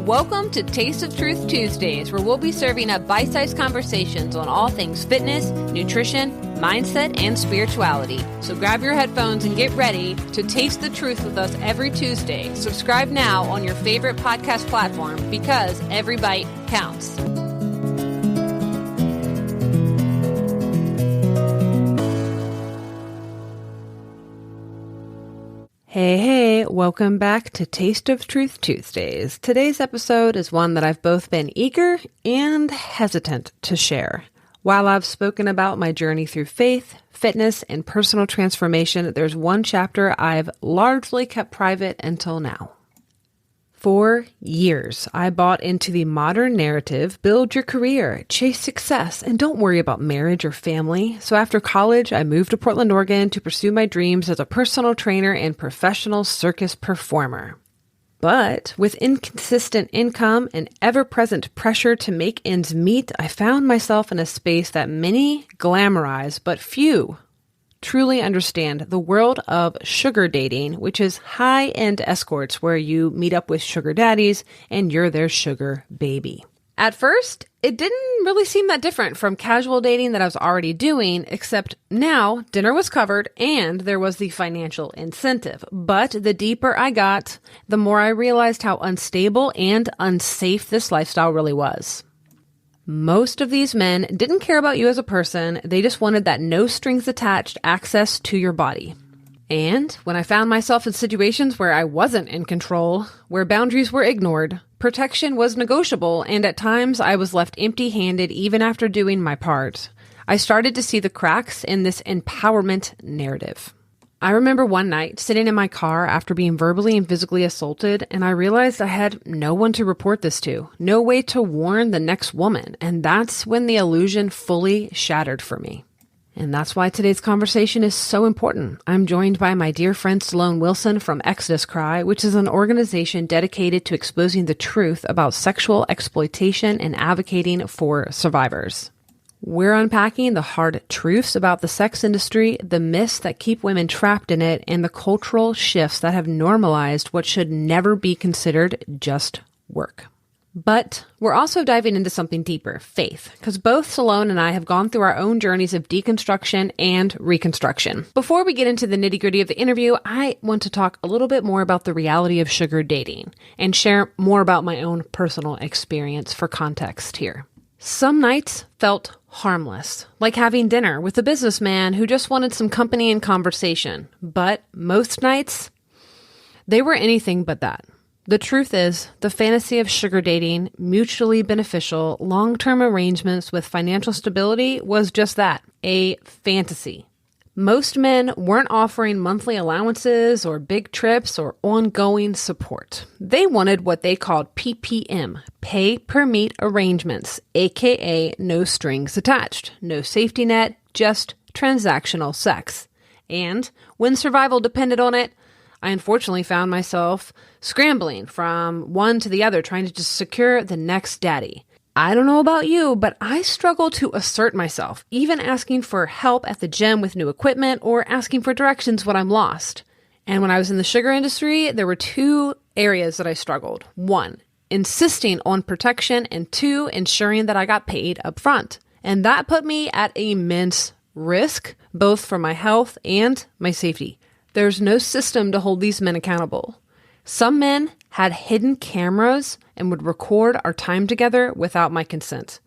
Welcome to Taste of Truth Tuesdays, where we'll be serving up bite-sized conversations on all things fitness, nutrition, mindset, and spirituality. So grab your headphones and get ready to taste the truth with us every Tuesday. Subscribe now on your favorite podcast platform because every bite counts. Hey, welcome back to Taste of Truth Tuesdays. Today's episode is one that I've both been eager and hesitant to share. While I've spoken about my journey through faith, fitness, and personal transformation, there's one chapter I've largely kept private until now. For years, I bought into the modern narrative, build your career, chase success, and don't worry about marriage or family. So after college, I moved to Portland, Oregon to pursue my dreams as a personal trainer and professional circus performer. But with inconsistent income and ever-present pressure to make ends meet, I found myself in a space that many glamorize, but few truly understand: the world of sugar dating, which is high-end escorts where you meet up with sugar daddies and you're their sugar baby. At first, it didn't really seem that different from casual dating that I was already doing, except now dinner was covered and there was the financial incentive. But the deeper I got, the more I realized how unstable and unsafe this lifestyle really was. Most of these men didn't care about you as a person. They just wanted that no strings attached access to your body. And when I found myself in situations where I wasn't in control, where boundaries were ignored, protection was negotiable, and at times I was left empty-handed even after doing my part, I started to see the cracks in this empowerment narrative. I remember one night sitting in my car after being verbally and physically assaulted, and I realized I had no one to report this to, no way to warn the next woman, and that's when the illusion fully shattered for me. And that's why today's conversation is so important. I'm joined by my dear friend Sloane Wilson from Exodus Cry, which is an organization dedicated to exposing the truth about sexual exploitation and advocating for survivors. We're unpacking the hard truths about the sex industry, the myths that keep women trapped in it, and the cultural shifts that have normalized what should never be considered just work. But we're also diving into something deeper, faith, because both Sloane and I have gone through our own journeys of deconstruction and reconstruction. Before we get into the nitty-gritty of the interview, I want to talk a little bit more about the reality of sugar dating and share more about my own personal experience for context here. Some nights felt harmless, like having dinner with a businessman who just wanted some company and conversation. But most nights, they were anything but that. The truth is, the fantasy of sugar dating, mutually beneficial, long-term arrangements with financial stability was just that, a fantasy. Most men weren't offering monthly allowances or big trips or ongoing support. They wanted what they called PPM, pay per meet arrangements, aka no strings attached, no safety net, just transactional sex. And when survival depended on it, I unfortunately found myself scrambling from one to the other, trying to just secure the next daddy. I don't know about you, but I struggle to assert myself, even asking for help at the gym with new equipment or asking for directions when I'm lost. And when I was in the sugar industry, there were two areas that I struggled. One, insisting on protection, and two, ensuring that I got paid up front. And that put me at immense risk, both for my health and my safety. There's no system to hold these men accountable. Some men had hidden cameras and would record our time together without my consent.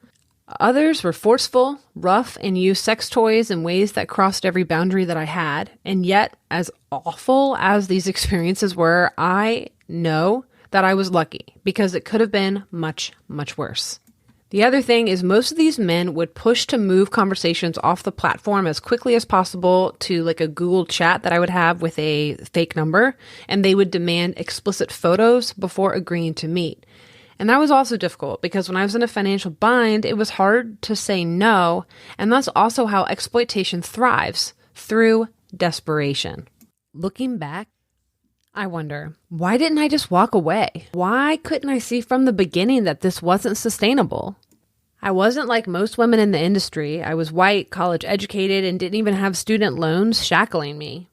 Others were forceful, rough, and used sex toys in ways that crossed every boundary that I had. And yet, as awful as these experiences were, I know that I was lucky because it could have been much, much worse. The other thing is most of these men would push to move conversations off the platform as quickly as possible to like a Google chat that I would have with a fake number, and they would demand explicit photos before agreeing to meet. And that was also difficult because when I was in a financial bind, it was hard to say no, and that's also how exploitation thrives, through desperation. Looking back, I wonder, why didn't I just walk away? Why couldn't I see from the beginning that this wasn't sustainable? I wasn't like most women in the industry. I was white, college educated, and didn't even have student loans shackling me.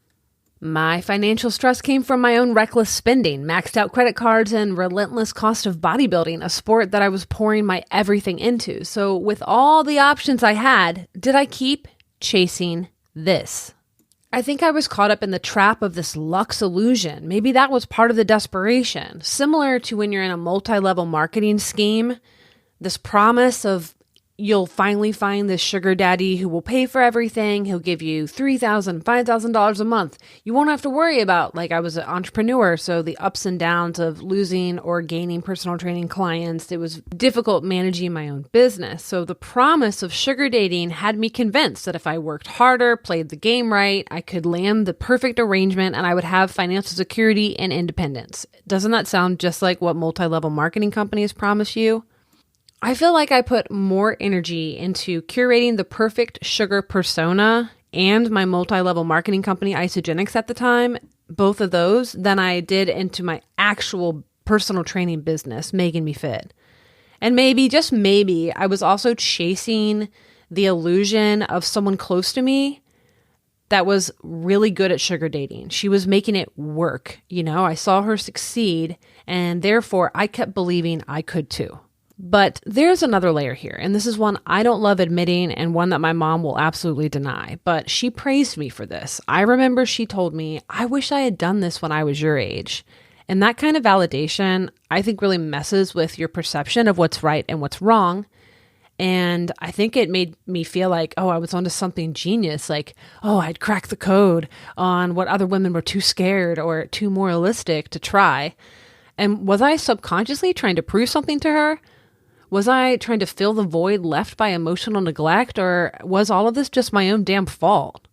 My financial stress came from my own reckless spending, maxed out credit cards, and relentless cost of bodybuilding, a sport that I was pouring my everything into. So with all the options I had, did I keep chasing this? I think I was caught up in the trap of this luxe illusion. Maybe that was part of the desperation. Similar to when you're in a multi-level marketing scheme, this promise of you'll finally find this sugar daddy who will pay for everything. He'll give you $3,000, $5,000 a month. You won't have to worry about, like, I was an entrepreneur, so the ups and downs of losing or gaining personal training clients. It was difficult managing my own business. So the promise of sugar dating had me convinced that if I worked harder, played the game right, I could land the perfect arrangement and I would have financial security and independence. Doesn't that sound just like what multi-level marketing companies promise you? I feel like I put more energy into curating the perfect sugar persona and my multi-level marketing company, Isogenics at the time, both of those, than I did into my actual personal training business, Making Me Fit. And maybe, just maybe, I was also chasing the illusion of someone close to me that was really good at sugar dating. She was making it work. I saw her succeed, and therefore I kept believing I could too. But there's another layer here, and this is one I don't love admitting and one that my mom will absolutely deny, but she praised me for this. I remember she told me, I wish I had done this when I was your age. And that kind of validation, I think, really messes with your perception of what's right and what's wrong. And I think it made me feel like, I was onto something genius, like, I'd cracked the code on what other women were too scared or too moralistic to try. And was I subconsciously trying to prove something to her? Was I trying to fill the void left by emotional neglect, or was all of this just my own damn fault?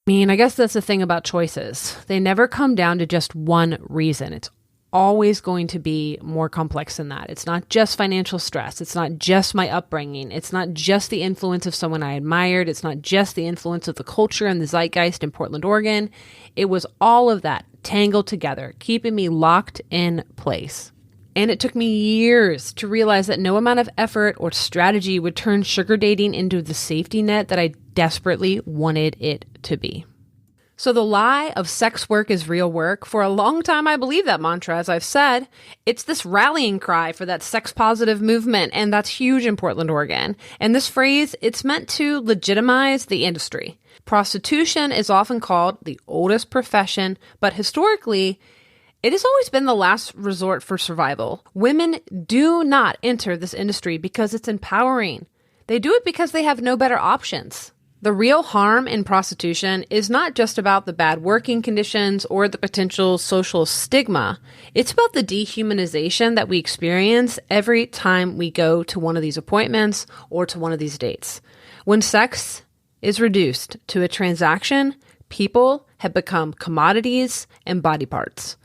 I guess that's the thing about choices. They never come down to just one reason. It's always going to be more complex than that. It's not just financial stress. It's not just my upbringing. It's not just the influence of someone I admired. It's not just the influence of the culture and the zeitgeist in Portland, Oregon. It was all of that tangled together, keeping me locked in place. And it took me years to realize that no amount of effort or strategy would turn sugar dating into the safety net that I desperately wanted it to be. So the lie of sex work is real work, for a long time I believed that mantra, as I've said. It's this rallying cry for that sex-positive movement, and that's huge in Portland, Oregon. And this phrase, it's meant to legitimize the industry. Prostitution is often called the oldest profession, but historically, it has always been the last resort for survival. Women do not enter this industry because it's empowering. They do it because they have no better options. The real harm in prostitution is not just about the bad working conditions or the potential social stigma. It's about the dehumanization that we experience every time we go to one of these appointments or to one of these dates. When sex is reduced to a transaction, people have become commodities and body parts.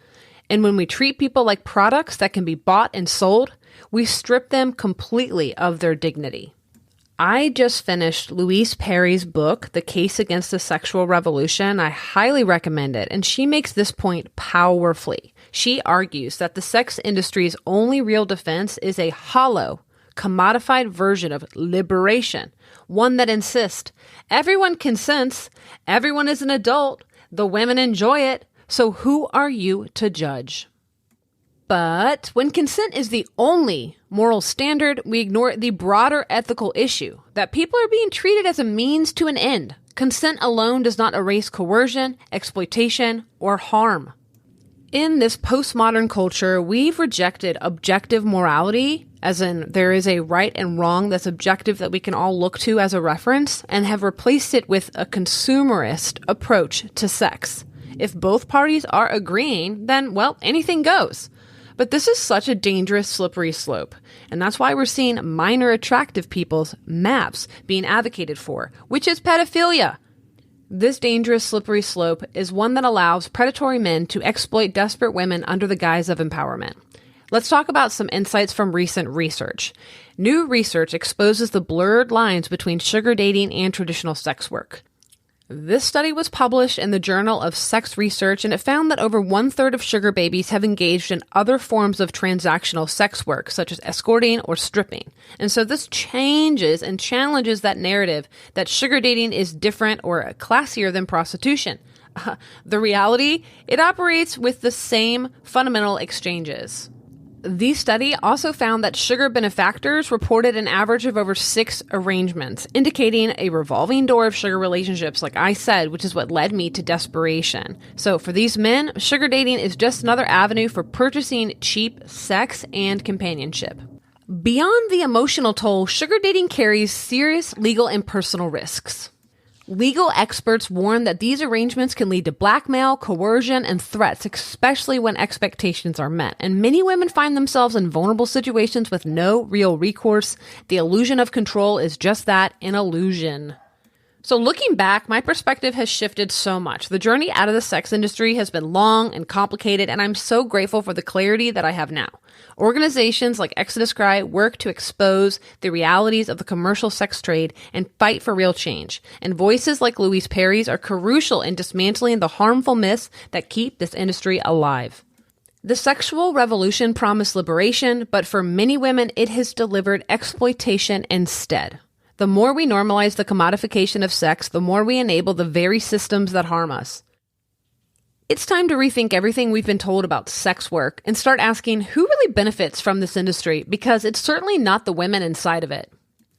And when we treat people like products that can be bought and sold, we strip them completely of their dignity. I just finished Louise Perry's book, The Case Against the Sexual Revolution. I highly recommend it, and she makes this point powerfully. She argues that the sex industry's only real defense is a hollow, commodified version of liberation, one that insists everyone consents, everyone is an adult, the women enjoy it, so who are you to judge? But when consent is the only moral standard, we ignore the broader ethical issue that people are being treated as a means to an end. Consent alone does not erase coercion, exploitation, or harm. In this postmodern culture, we've rejected objective morality, as in there is a right and wrong that's objective that we can all look to as a reference, and have replaced it with a consumerist approach to sex. If both parties are agreeing, then, anything goes. But this is such a dangerous, slippery slope. And that's why we're seeing minor attractive people's MAPS being advocated for, which is pedophilia. This dangerous, slippery slope is one that allows predatory men to exploit desperate women under the guise of empowerment. Let's talk about some insights from recent research. New research exposes the blurred lines between sugar dating and traditional sex work. This study was published in the Journal of Sex Research, and it found that over 1/3 of sugar babies have engaged in other forms of transactional sex work, such as escorting or stripping. And so this changes and challenges that narrative that sugar dating is different or classier than prostitution. The reality, it operates with the same fundamental exchanges. The study also found that sugar benefactors reported an average of over 6 arrangements, indicating a revolving door of sugar relationships, like I said, which is what led me to desperation. So for these men, sugar dating is just another avenue for purchasing cheap sex and companionship. Beyond the emotional toll, sugar dating carries serious legal and personal risks. Legal experts warn that these arrangements can lead to blackmail, coercion, and threats, especially when expectations are met. And many women find themselves in vulnerable situations with no real recourse. The illusion of control is just that, an illusion. So looking back, my perspective has shifted so much. The journey out of the sex industry has been long and complicated, and I'm so grateful for the clarity that I have now. Organizations like Exodus Cry work to expose the realities of the commercial sex trade and fight for real change. And voices like Louise Perry's are crucial in dismantling the harmful myths that keep this industry alive. The sexual revolution promised liberation, but for many women, it has delivered exploitation instead. The more we normalize the commodification of sex, the more we enable the very systems that harm us. It's time to rethink everything we've been told about sex work and start asking who really benefits from this industry, because it's certainly not the women inside of it.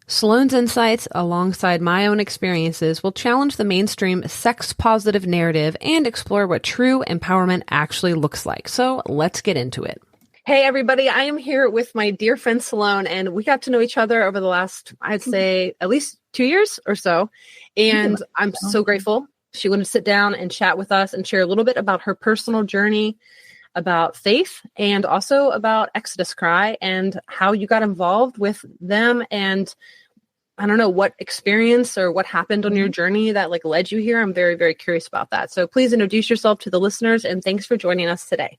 Sloane's insights, alongside my own experiences, will challenge the mainstream sex-positive narrative and explore what true empowerment actually looks like. So let's get into it. Hey, everybody. I am here with my dear friend Sloane, and we got to know each other over the last, I'd say, at least 2 years or so. And I'm so grateful she wanted to sit down and chat with us and share a little bit about her personal journey, about faith, and also about Exodus Cry and how you got involved with them. And I don't know what experience or what happened on your journey that led you here. I'm very, very curious about that. So please introduce yourself to the listeners, and thanks for joining us today.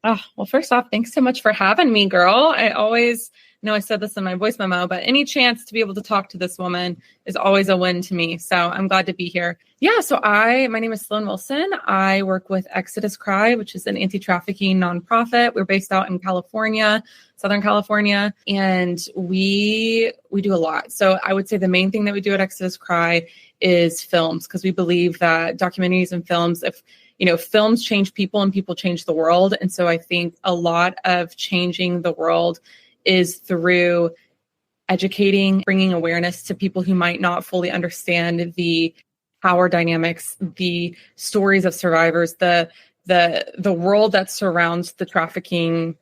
Oh, well, first off, thanks so much for having me, girl. I always know I said this in my voice memo, but any chance to be able to talk to this woman is always a win to me. So I'm glad to be here. Yeah. So my name is Sloane Wilson. I work with Exodus Cry, which is an anti-trafficking nonprofit. We're based out in California, Southern California, and we do a lot. So I would say the main thing that we do at Exodus Cry is films, because we believe that documentaries and films, films change people and people change the world. And so I think a lot of changing the world is through educating, bringing awareness to people who might not fully understand the power dynamics, the stories of survivors, the world that surrounds the trafficking,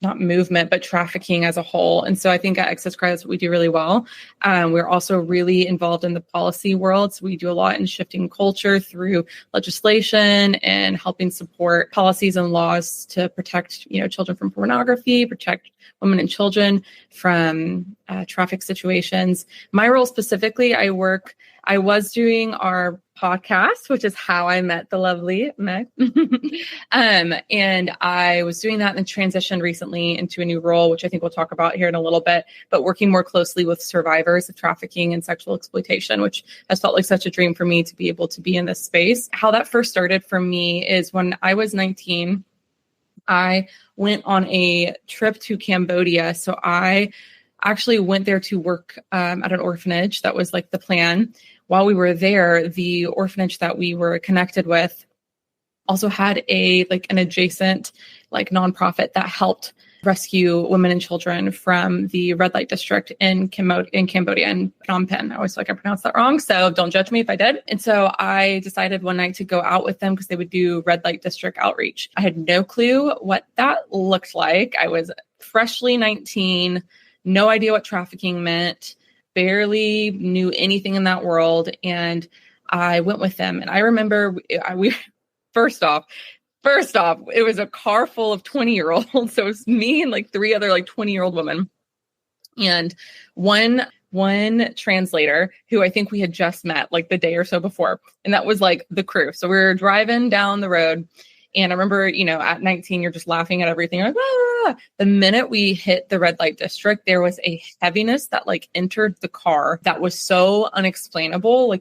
not movement, but trafficking as a whole. And so I think at Exodus Cry, that's what we do really well. We're also really involved in the policy world. So we do a lot in shifting culture through legislation and helping support policies and laws to protect, children from pornography, protect women and children from traffic situations. My role specifically, I was doing our podcast, which is how I met the lovely Meg. And I was doing that and transitioned recently into a new role, which I think we'll talk about here in a little bit, but working more closely with survivors of trafficking and sexual exploitation, which has felt like such a dream for me to be able to be in this space. How that first started for me is when I was 19, I went on a trip to Cambodia. So I actually went there to work at an orphanage. That was the plan. While we were there, the orphanage that we were connected with also had an adjacent nonprofit that helped rescue women and children from the red light district in Cambodia, in Phnom Penh. I always feel like I pronounced that wrong, so don't judge me if I did. And so I decided one night to go out with them because they would do red light district outreach. I had no clue what that looked like. I was freshly 19, no idea what trafficking meant, barely knew anything in that world. And I went with them. And I remember we first off, it was a car full of 20-year-olds. So it was me and 3 other 20-year-old women. And one translator who I think we had just met the day or so before. And that was the crew. So we were driving down the road. And I remember, at 19, you're just laughing at everything. You're ah! The minute we hit the red light district, there was a heaviness that entered the car that was so unexplainable.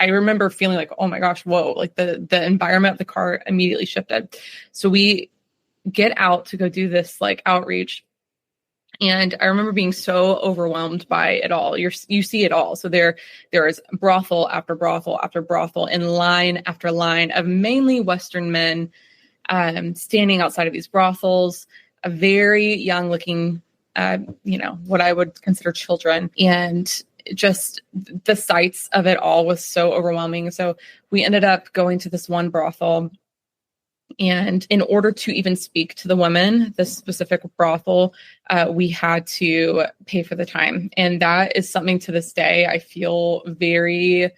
I remember feeling oh my gosh, whoa, the environment of the car immediately shifted. So we get out to go do this outreach. And I remember being so overwhelmed by it all. You see it all. So there is brothel after brothel after brothel, in line after line of mainly Western men standing outside of these brothels, a very young looking, what I would consider children. And just the sights of it all was so overwhelming. So we ended up going to this one brothel. And in order to even speak to the women, this specific brothel, we had to pay for the time. And that is something to this day I feel very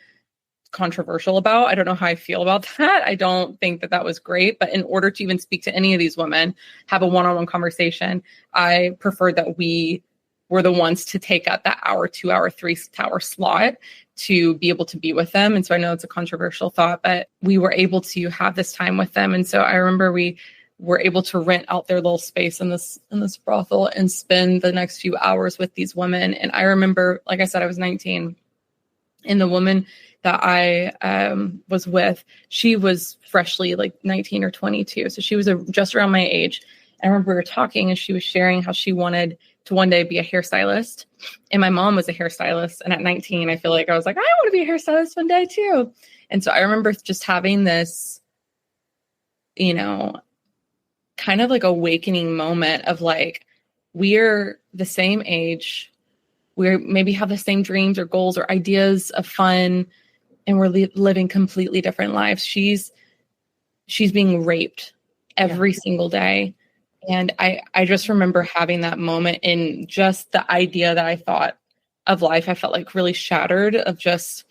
controversial about. I don't know how I feel about that. I don't think that was great. But in order to even speak to any of these women, have a one-on-one conversation, I preferred that we were the ones to take out that hour, 2 hour, 3 hour slot to be able to be with them. And so I know it's a controversial thought, but we were able to have this time with them. And so I remember we were able to rent out their little space in this brothel and spend the next few hours with these women. And I remember, like I said, I was 19, and the woman that I was with, she was freshly like 19 or 22. So she was just around my age. I remember we were talking, and she was sharing how she wanted to one day be a hairstylist. And my mom was a hairstylist. And at 19, I feel like I was like, I want to be a hairstylist one day too. And so I remember just having this, kind of like awakening moment of like, we're the same age. We maybe have the same dreams or goals or ideas of fun, and we're living completely different lives. She's being raped every single day. And I just remember having that moment, in just the idea that I thought of life, I felt like really shattered, of just,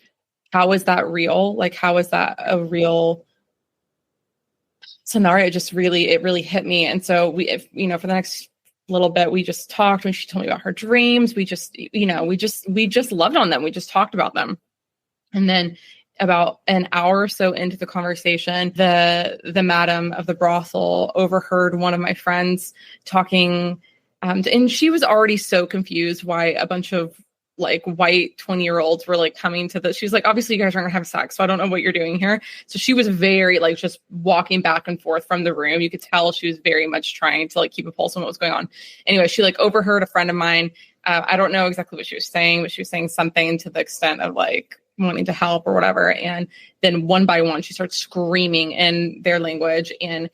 how is that real? Like, how is that a real scenario? It really hit me. And so for the next little bit, we just talked, when she told me about her dreams. We just loved on them. We just talked about them. And then about an hour or so into the conversation, the madam of the brothel overheard one of my friends talking, and she was already so confused why a bunch of like white 20-year-olds were like coming to she's like, obviously you guys aren't gonna have sex, so I don't know what you're doing here. So she was very like just walking back and forth from the room. You could tell she was very much trying to like keep a pulse on what was going on. Anyway, she like overheard a friend of mine. I don't know exactly what she was saying, but she was saying something to the extent of like wanting to help or whatever. And then one by one, she starts screaming in their language, and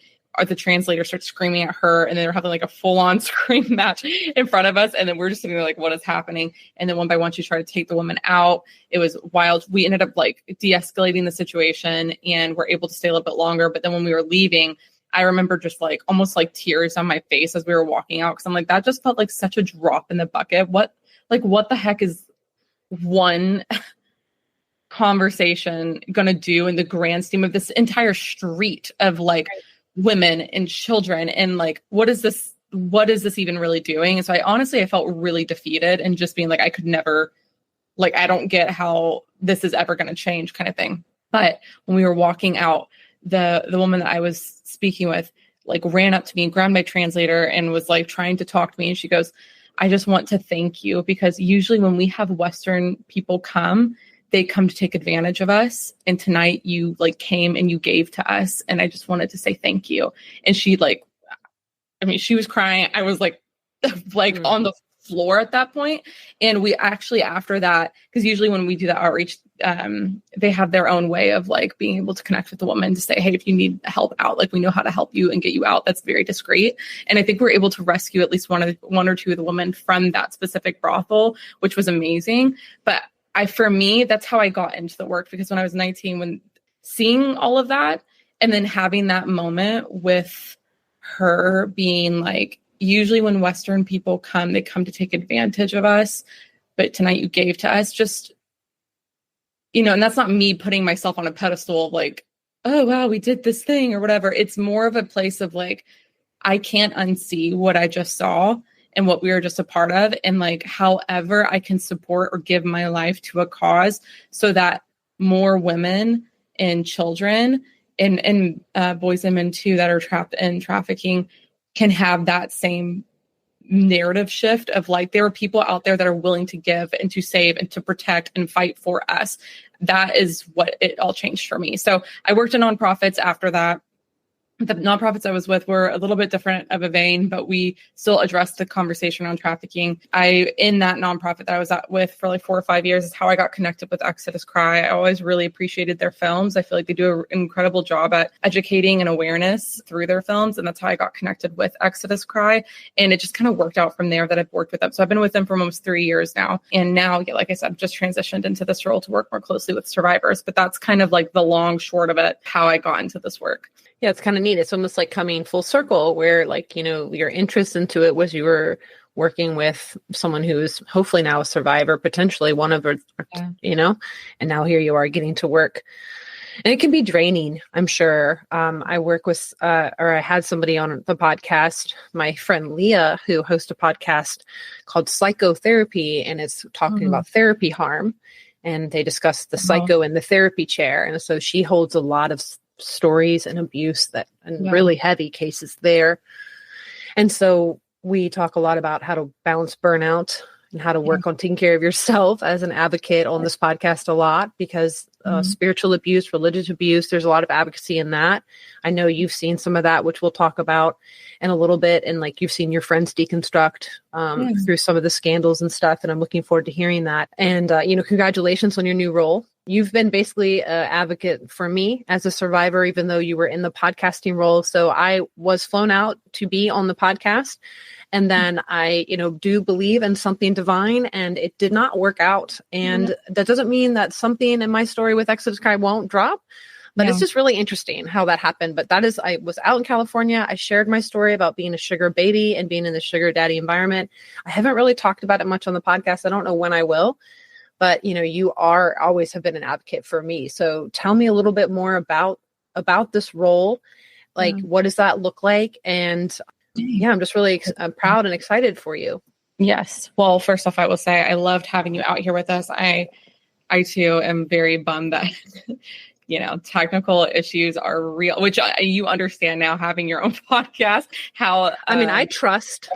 the translator starts screaming at her, and then they're having like a full-on scream match in front of us. And then we're just sitting there like, what is happening? And then one by one, she tried to take the woman out. It was wild. We ended up like de-escalating the situation, and we're able to stay a little bit longer. But then when we were leaving, I remember just like almost like tears on my face as we were walking out, because I'm like, that just felt like such a drop in the bucket. What the heck is one conversation gonna do in the grand scheme of this entire street of like women and children, and like, what is this even really doing? And so I felt really defeated, and just being like, I could never, like, I don't get how this is ever going to change, kind of thing. But when we were walking out, the woman that I was speaking with like ran up to me and grabbed my translator and was like trying to talk to me, and she goes, I just want to thank you, because usually when we have Western people come, they come to take advantage of us. And tonight you like came and you gave to us. And I just wanted to say thank you. And she like, she was crying. I was like on the floor at that point. And we actually, after that, because usually when we do that outreach, they have their own way of like being able to connect with the woman to say, hey, if you need help out, like we know how to help you and get you out. That's very discreet. And I think we're able to rescue at least one or two of the women from that specific brothel, which was amazing. But for me, that's how I got into the work, because when I was 19, when seeing all of that and then having that moment with her being like, usually when Western people come, they come to take advantage of us, but tonight you gave to us, just, and that's not me putting myself on a pedestal of like, oh, wow, we did this thing or whatever. It's more of a place of like, I can't unsee what I just saw and what we were just a part of. And like, however I can support or give my life to a cause so that more women and children and boys and men too, that are trapped in trafficking, can have that same narrative shift of like, there are people out there that are willing to give and to save and to protect and fight for us. That is what it all changed for me. So I worked in nonprofits after that. the nonprofits I was with were a little bit different of a vein, but we still addressed the conversation on trafficking. In that nonprofit that I was with for like 4 or 5 years is how I got connected with Exodus Cry. I always really appreciated their films. I feel like they do an incredible job at educating and awareness through their films. And that's how I got connected with Exodus Cry. And it just kind of worked out from there that I've worked with them. So I've been with them for almost 3 years now. And now, like I said, I've just transitioned into this role to work more closely with survivors. But that's kind of like the long short of it, how I got into this work. Yeah, it's kind of neat. It's almost like coming full circle where like, your interest into it was you were working with someone who's hopefully now a survivor, potentially one of, and now here you are getting to work. And it can be draining, I'm sure. I work with, or I had somebody on the podcast, my friend Leah, who hosts a podcast called Psychotherapy, and it's talking about therapy harm. And they discuss the psycho in the therapy chair. And so she holds a lot of stories and abuse and really heavy cases there. And so we talk a lot about how to balance burnout and how to work on taking care of yourself as an advocate on this podcast a lot, because spiritual abuse, religious abuse, there's a lot of advocacy in that. I know you've seen some of that, which we'll talk about in a little bit. And like you've seen your friends deconstruct through some of the scandals and stuff. And I'm looking forward to hearing that. And, congratulations on your new role. You've been basically an advocate for me as a survivor, even though you were in the podcasting role. So I was flown out to be on the podcast. And then I, do believe in something divine, and it did not work out. And that doesn't mean that something in my story with Exodus Cry won't drop, but it's just really interesting how that happened. But I was out in California. I shared my story about being a sugar baby and being in the sugar daddy environment. I haven't really talked about it much on the podcast. I don't know when I will. But, you always have been an advocate for me. So tell me a little bit more about this role. Like, what does that look like? And I'm just really proud and excited for you. Yes. Well, first off, I will say I loved having you out here with us. I too am very bummed that, technical issues are real, which you understand now having your own podcast, how, I trust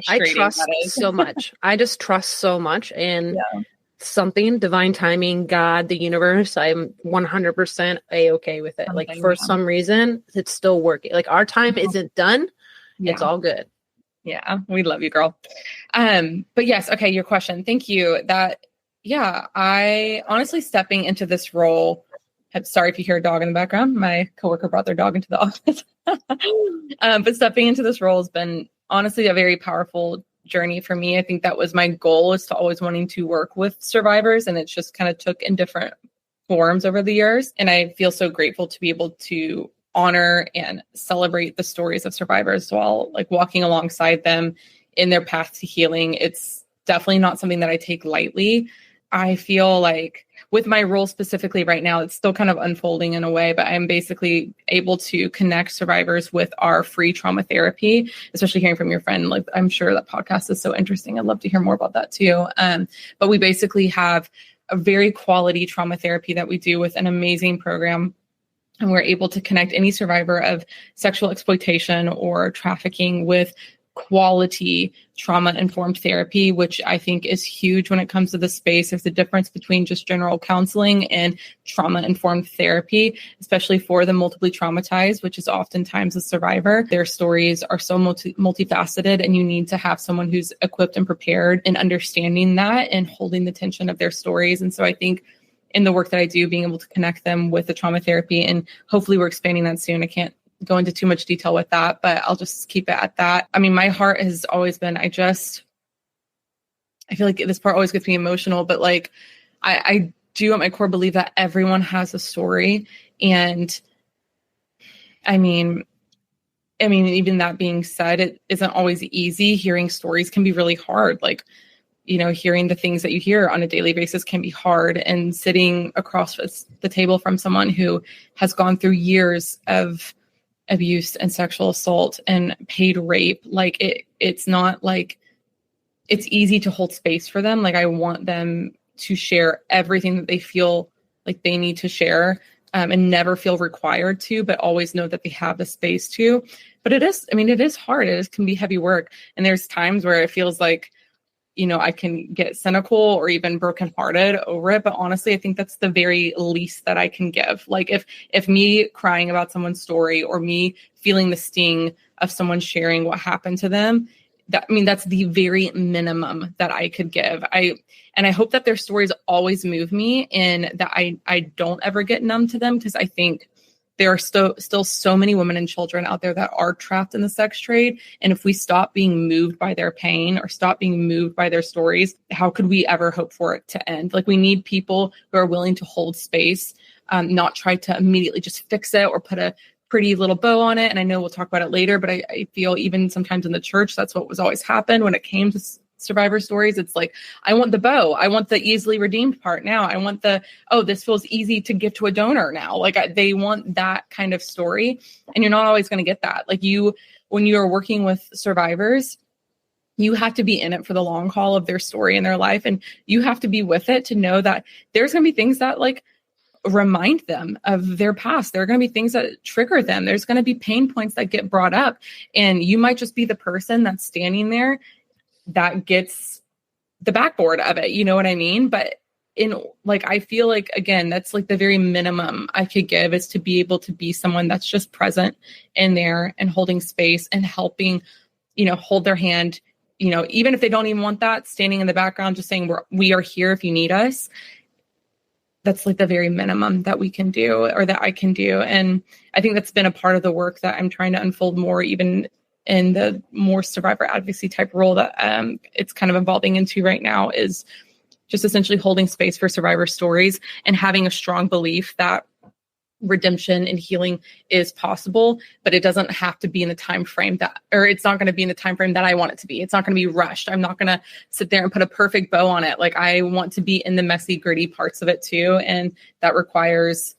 so much. I just trust so much. And something, divine timing, God, the universe, I'm 100% a-okay with it. Like for some reason, it's still working. Like our time isn't done. It's all good. Yeah. We love you, girl. But yes. Okay. Your question. Thank you. I honestly stepping into this role, sorry if you hear a dog in the background, my coworker brought their dog into the office, but stepping into this role has been honestly a very powerful journey for me. I think that was my goal, is to always wanting to work with survivors, and it just kind of took in different forms over the years. And I feel so grateful to be able to honor and celebrate the stories of survivors while like walking alongside them in their path to healing. It's definitely not something that I take lightly. I feel like with my role specifically right now, it's still kind of unfolding in a way, but I'm basically able to connect survivors with our free trauma therapy, especially hearing from your friend. Like, I'm sure that podcast is so interesting. I'd love to hear more about that too. But we basically have a very quality trauma therapy that we do with an amazing program. And we're able to connect any survivor of sexual exploitation or trafficking with quality trauma-informed therapy, which I think is huge when it comes to the space. There's a difference between just general counseling and trauma-informed therapy, especially for the multiply traumatized, which is oftentimes a survivor. Their stories are so multifaceted, and you need to have someone who's equipped and prepared in understanding that and holding the tension of their stories. And so I think in the work that I do, being able to connect them with the trauma therapy, and hopefully we're expanding that soon. I can't go into too much detail with that, but I'll just keep it at that. I mean, my heart has always been, I feel like this part always gets me emotional, but like, I do at my core believe that everyone has a story. And I mean, even that being said, it isn't always easy. Hearing stories can be really hard. Like, hearing the things that you hear on a daily basis can be hard, and sitting across the table from someone who has gone through years of abuse and sexual assault and paid rape, like it's not like it's easy to hold space for them. Like I want them to share everything that they feel like they need to share, and never feel required to, but always know that they have the space to. But it is hard. Can be heavy work. And there's times where it feels like, I can get cynical or even brokenhearted over it. But honestly, I think that's the very least that I can give. Like if me crying about someone's story or me feeling the sting of someone sharing what happened to them, that's the very minimum that I could give. I hope that their stories always move me and that I don't ever get numb to them, because I think there are still so many women and children out there that are trapped in the sex trade. And if we stop being moved by their pain or stop being moved by their stories, how could we ever hope for it to end? Like, we need people who are willing to hold space, not try to immediately just fix it or put a pretty little bow on it. And I know we'll talk about it later, but I feel even sometimes in the church, that's what was always happened when it came to survivor stories. It's like, I want the bow. I want the easily redeemed part now. I want this feels easy to give to a donor now. Like, they want that kind of story. And you're not always going to get that. Like, when you're working with survivors, you have to be in it for the long haul of their story and their life. And you have to be with it to know that there's going to be things that like remind them of their past. There are going to be things that trigger them. There's going to be pain points that get brought up. And you might just be the person that's standing there that gets the backboard of it. You know what I mean? But I feel like, again, that's like the very minimum I could give, is to be able to be someone that's just present in there and holding space and helping, hold their hand, even if they don't even want that, standing in the background, just saying, we are here if you need us. That's like the very minimum that we can do, or that I can do. And I think that's been a part of the work that I'm trying to unfold more, even in the more survivor advocacy type role that it's kind of evolving into right now, is just essentially holding space for survivor stories and having a strong belief that redemption and healing is possible, but it doesn't have to be in the time frame it's not going to be in the time frame that I want it to be. It's not going to be rushed. I'm not going to sit there and put a perfect bow on it. Like, I want to be in the messy, gritty parts of it too. And that requires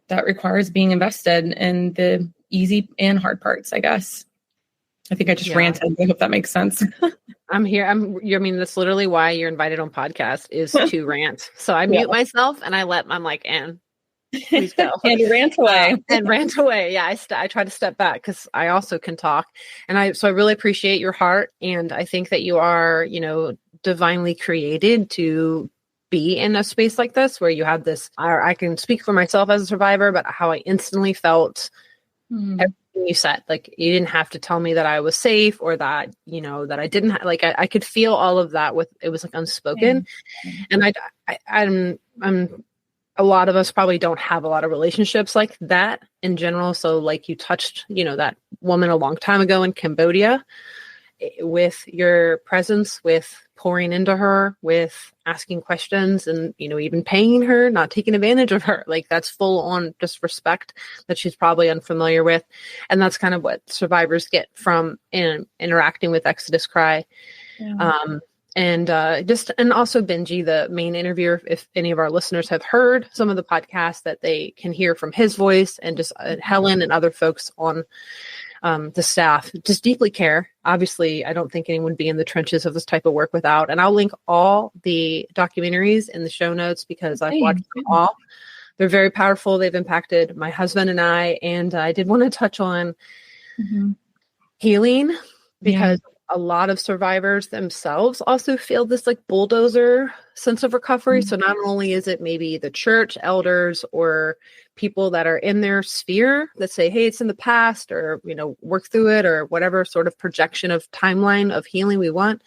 being invested in the easy and hard parts, I guess. I think I just ranted. I hope that makes sense. I'm here. That's literally why you're invited on podcast, is to rant. So I mute myself and I'm like, Anne, please go. And rant away. And rant away. Yeah. I try to step back because I also can talk. And I really appreciate your heart. And I think that you are, divinely created to be in a space like this, where you have this, I can speak for myself as a survivor, but how I instantly felt everything you said. Like, you didn't have to tell me that I was safe, or that, that I didn't I could feel all of that it was like unspoken. And I'm a lot of us probably don't have a lot of relationships like that in general. So like you touched, that woman a long time ago in Cambodia, with your presence, with pouring into her, with asking questions, and, even paying her, not taking advantage of her. Like, that's full on just respect that she's probably unfamiliar with. And that's kind of what survivors get from interacting with Exodus Cry. Yeah. And also Benji, the main interviewer, if any of our listeners have heard some of the podcasts, that they can hear from his voice, and just Helen and other folks on the staff just deeply care. Obviously, I don't think anyone would be in the trenches of this type of work without. And I'll link all the documentaries in the show notes, because I've watched them all. They're very powerful. They've impacted my husband and I. And I did want to touch on healing, because a lot of survivors themselves also feel this like bulldozer sense of recovery. So not only is it maybe the church elders or people that are in their sphere that say, hey, it's in the past, or, work through it, or whatever sort of projection of timeline of healing we want.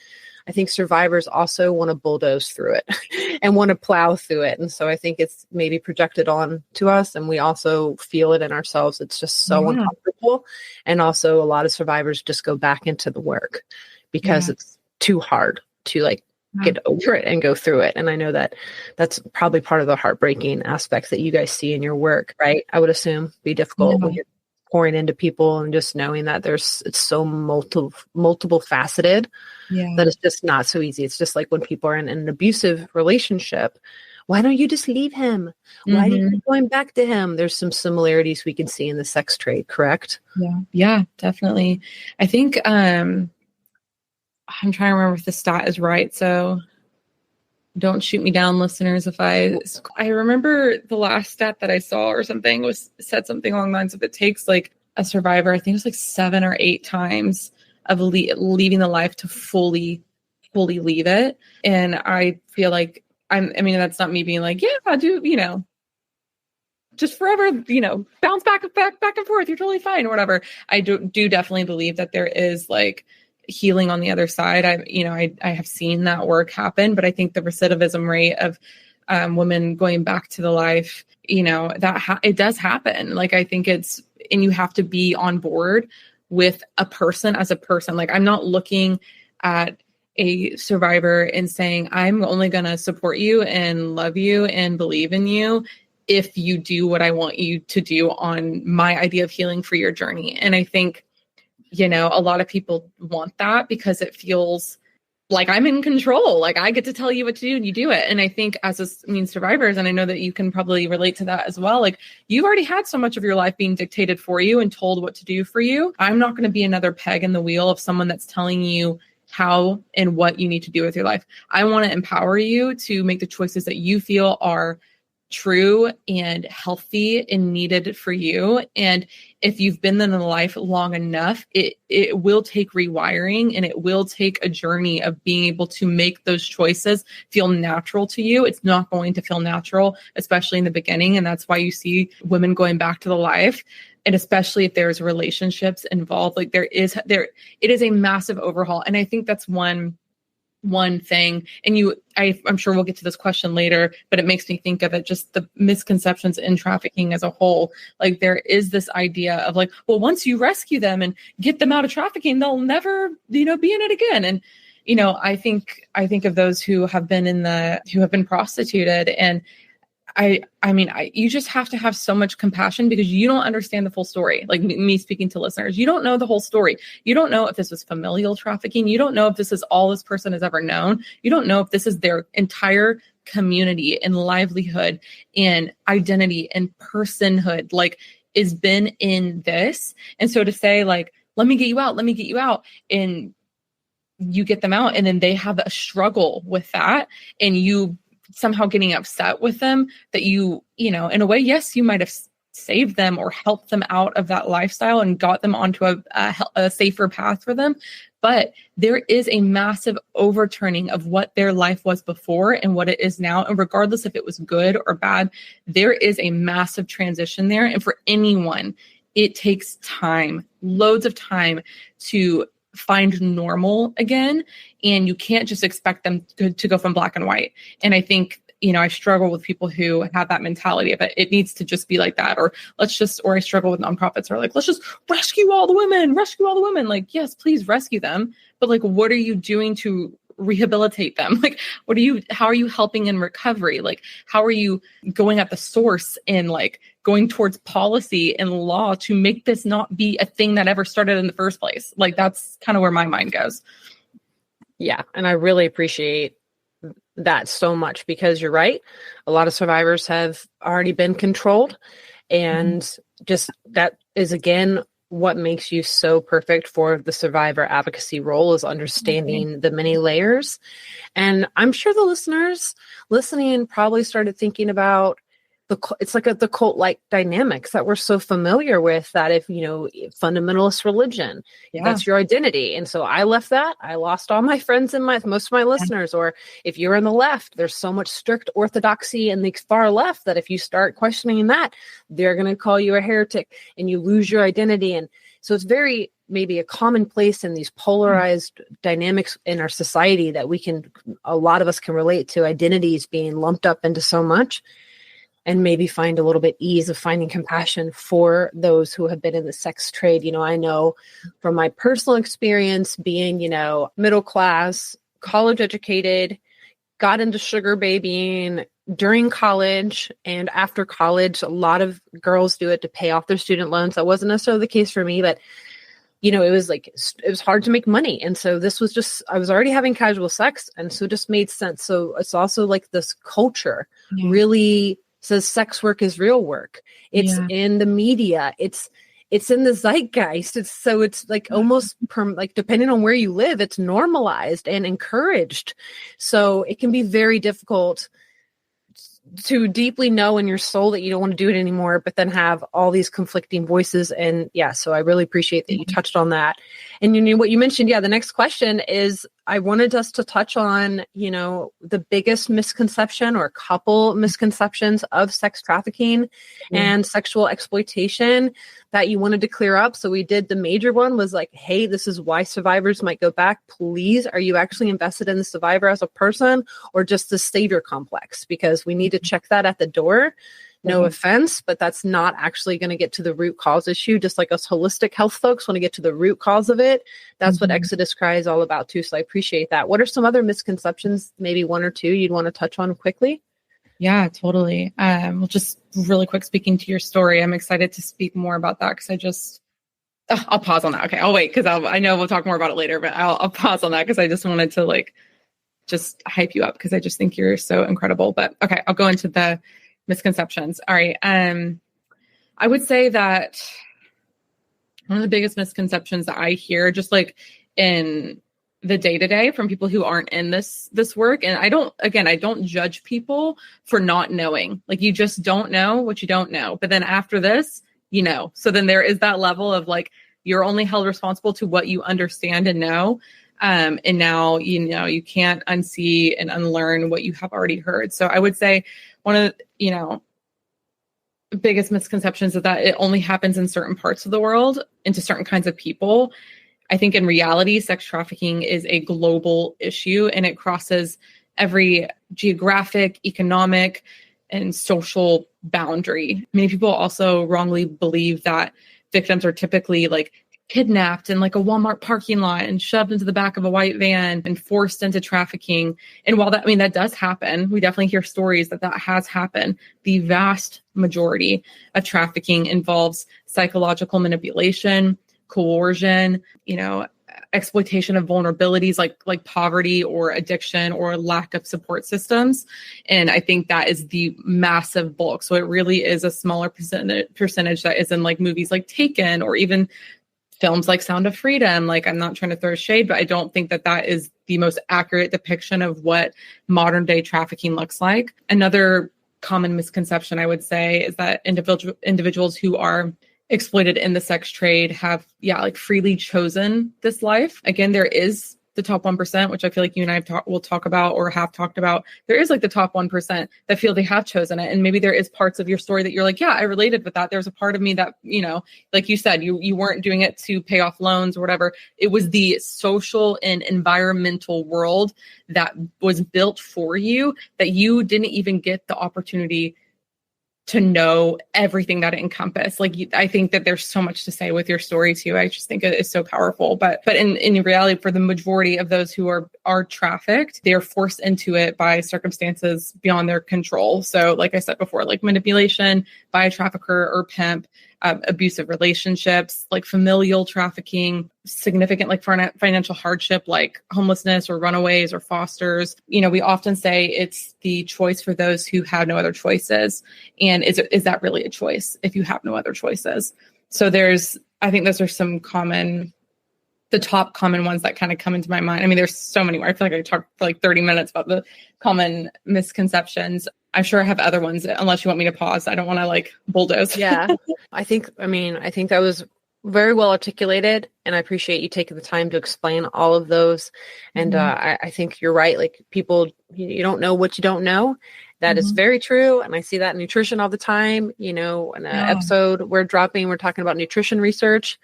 I think survivors also want to bulldoze through it and want to plow through it. And so I think it's maybe projected on to us, and we also feel it in ourselves. It's just so uncomfortable. And also a lot of survivors just go back into the work because it's too hard to get over it and go through it. And I know that that's probably part of the heartbreaking aspects that you guys see in your work, right? I would assume be difficult when you're pouring into people, and just knowing that it's so multiple faceted that it's just not so easy. It's just like when people are in an abusive relationship, why don't you just leave him? Why do you keep going back to him? There's some similarities we can see in the sex trade, correct? Yeah, definitely. I think, I'm trying to remember if the stat is right. So don't shoot me down, listeners. If I remember the last stat that I saw or something said something along the lines of, it takes like a survivor, I think it was like 7 or 8 times of leaving the life to fully fully leave it. And I feel like I mean, that's not me being like, yeah, I do, just forever, bounce back and forth. You're totally fine or whatever. I do definitely believe that there is like healing on the other side. I have seen that work happen, but I think the recidivism rate of women going back to the life, it does happen. Like, I think and you have to be on board with a person as a person. Like, I'm not looking at a survivor and saying, I'm only going to support you and love you and believe in you if you do what I want you to do on my idea of healing for your journey. And I think, a lot of people want that because it feels like I'm in control. Like, I get to tell you what to do and you do it. And I think survivors, and I know that you can probably relate to that as well. Like, you've already had so much of your life being dictated for you and told what to do for you. I'm not going to be another peg in the wheel of someone that's telling you how and what you need to do with your life. I want to empower you to make the choices that you feel are true and healthy and needed for you. And if you've been in life long enough, it will take rewiring, and it will take a journey of being able to make those choices feel natural to you. It's not going to feel natural, especially in the beginning. And that's why you see women going back to the life. And especially if there's relationships involved, like it is a massive overhaul. And I think that's one thing. And I'm sure we'll get to this question later, but it makes me think of it, just the misconceptions in trafficking as a whole. Like, there is this idea of like, well, once you rescue them and get them out of trafficking, they'll never, be in it again. And, I think of those who have been prostituted, and you just have to have so much compassion because you don't understand the full story. Like, me speaking to listeners, you don't know the whole story. You don't know if this was familial trafficking. You don't know if this is all this person has ever known. You don't know if this is their entire community and livelihood and identity and personhood, like, is been in this. And so to say, like, let me get you out, and you get them out, and then they have a struggle with that, and you somehow getting upset with them that in a way, yes, you might have saved them or helped them out of that lifestyle and got them onto a safer path for them. But there is a massive overturning of what their life was before and what it is now. And regardless if it was good or bad, there is a massive transition there. And for anyone, it takes time, loads of time to find normal again. And you can't just expect them to go from black and white. And I think, I struggle with people who have that mentality of it needs to just be like that. Or I struggle with nonprofits who are like, let's just rescue all the women. Like, yes, please rescue them. But like, what are you doing to rehabilitate them? Like, how are you helping in recovery? Like, how are you going at the source and like going towards policy and law to make this not be a thing that ever started in the first place? Like, that's kind of where my mind goes. Yeah. And I really appreciate that so much because you're right. A lot of survivors have already been controlled. And just that is, again, what makes you so perfect for the survivor advocacy role is understanding the many layers. And I'm sure the listeners listening probably started thinking about it's like the cult-like dynamics that we're so familiar with, that if, fundamentalist religion, that's your identity. And so I left that. I lost all my friends and most of my listeners. Or if you're in the left, there's so much strict orthodoxy in the far left that if you start questioning that, they're going to call you a heretic and you lose your identity. And so it's very maybe a commonplace in these polarized dynamics in our society that a lot of us can relate to identities being lumped up into so much. And maybe find a little bit ease of finding compassion for those who have been in the sex trade. I know from my personal experience being, middle class, college educated, got into sugar babying during college and after college. A lot of girls do it to pay off their student loans. That wasn't necessarily the case for me, but it was hard to make money. And so this was I was already having casual sex. And so it just made sense. So it's also like this culture really says sex work is real work. It's in the media. It's in the zeitgeist. It's like almost like depending on where you live, it's normalized and encouraged. So it can be very difficult to deeply know in your soul that you don't want to do it anymore, but then have all these conflicting voices. And so I really appreciate that you touched on that. And what you mentioned, the next question is I wanted us to touch on, the biggest misconception or couple misconceptions of sex trafficking and sexual exploitation that you wanted to clear up. So we did the major one was like, hey, this is why survivors might go back. Please, are you actually invested in the survivor as a person or just the savior complex? Because we need to check that at the door. No offense, but that's not actually going to get to the root cause issue. Just like us holistic health folks want to get to the root cause of it. That's what Exodus Cry is all about too. So I appreciate that. What are some other misconceptions, maybe one or two you'd want to touch on quickly? Yeah, totally. Well, just really quick, speaking to your story, I'm excited to speak more about that because I'll pause on that. Okay, I'll wait because I know we'll talk more about it later, but I'll pause on that because I just wanted to just hype you up because I just think you're so incredible. But okay, I'll go into the misconceptions. All right. I would say that one of the biggest misconceptions that I hear just in the day-to-day from people who aren't in this work. And I don't judge people for not knowing. You just don't know what you don't know. But then after this, so then there is that level of you're only held responsible to what you understand and know. And now, you can't unsee and unlearn what you have already heard. So I would say one of the, biggest misconceptions is that it only happens in certain parts of the world and to certain kinds of people. I think in reality, sex trafficking is a global issue and it crosses every geographic, economic, and social boundary. Many people also wrongly believe that victims are typically kidnapped in a Walmart parking lot and shoved into the back of a white van and forced into trafficking. And while that does happen, we definitely hear stories that has happened. The vast majority of trafficking involves psychological manipulation, coercion, exploitation of vulnerabilities like poverty or addiction or lack of support systems. And I think that is the massive bulk. So it really is a smaller percentage that is in movies like Taken or even films like Sound of Freedom. I'm not trying to throw shade, but I don't think that is the most accurate depiction of what modern day trafficking looks like. Another common misconception I would say is that individuals who are exploited in the sex trade have, freely chosen this life. Again, there is the top 1%, which I feel like you and I will talk about or have talked about. There is the top 1% that feel they have chosen it. And maybe there is parts of your story that you're I related with that. There's a part of me that, like you said, you weren't doing it to pay off loans or whatever. It was the social and environmental world that was built for you that you didn't even get the opportunity to know everything that it encompassed. I think that there's so much to say with your story too. I just think it is so powerful. But in reality, for the majority of those who are trafficked, they are forced into it by circumstances beyond their control. So like I said before, manipulation by a trafficker or pimp, abusive relationships, familial trafficking, significant financial hardship, like homelessness or runaways or fosters. We often say it's the choice for those who have no other choices. And is that really a choice if you have no other choices? So I think those are the top common ones that kind of come into my mind. There's so many more. I feel like I talked for 30 minutes about the common misconceptions. I'm sure I have other ones, unless you want me to pause. I don't want to bulldoze. Yeah. I think that was very well articulated, and I appreciate you taking the time to explain all of those. And I think you're right. People, you don't know what you don't know. That is very true. And I see that in nutrition all the time. In an episode we're talking about nutrition research.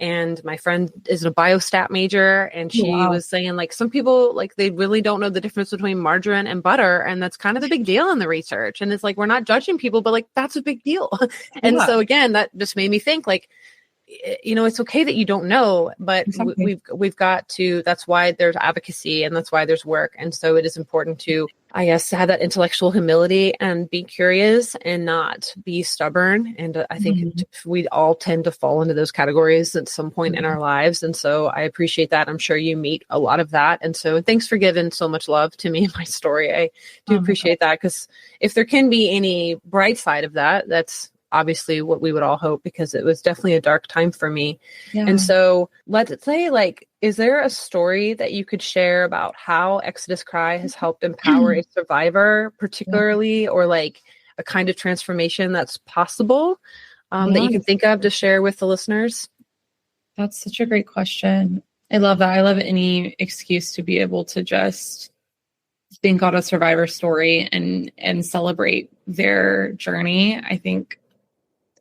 And my friend is a biostat major, and she was saying some people they really don't know the difference between margarine and butter, and that's kind of the big deal in the research. And it's we're not judging people, but that's a big deal. And so again, that just made me think it's okay that you don't know, but we've got to. That's why there's advocacy, and that's why there's work. And so it is important to, I guess, have that intellectual humility and be curious and not be stubborn. And I think we all tend to fall into those categories at some point in our lives. And so I appreciate that. I'm sure you meet a lot of that. And so thanks for giving so much love to me and my story. I do appreciate that, because if there can be any bright side of that, that's obviously what we would all hope, because it was definitely a dark time for me. Yeah. And so let's say, is there a story that you could share about how Exodus Cry has helped empower a survivor, particularly, or a kind of transformation that's possible that you can think of to share with the listeners? That's such a great question. I love that. I love any excuse to be able to just think out a survivor story and celebrate their journey. I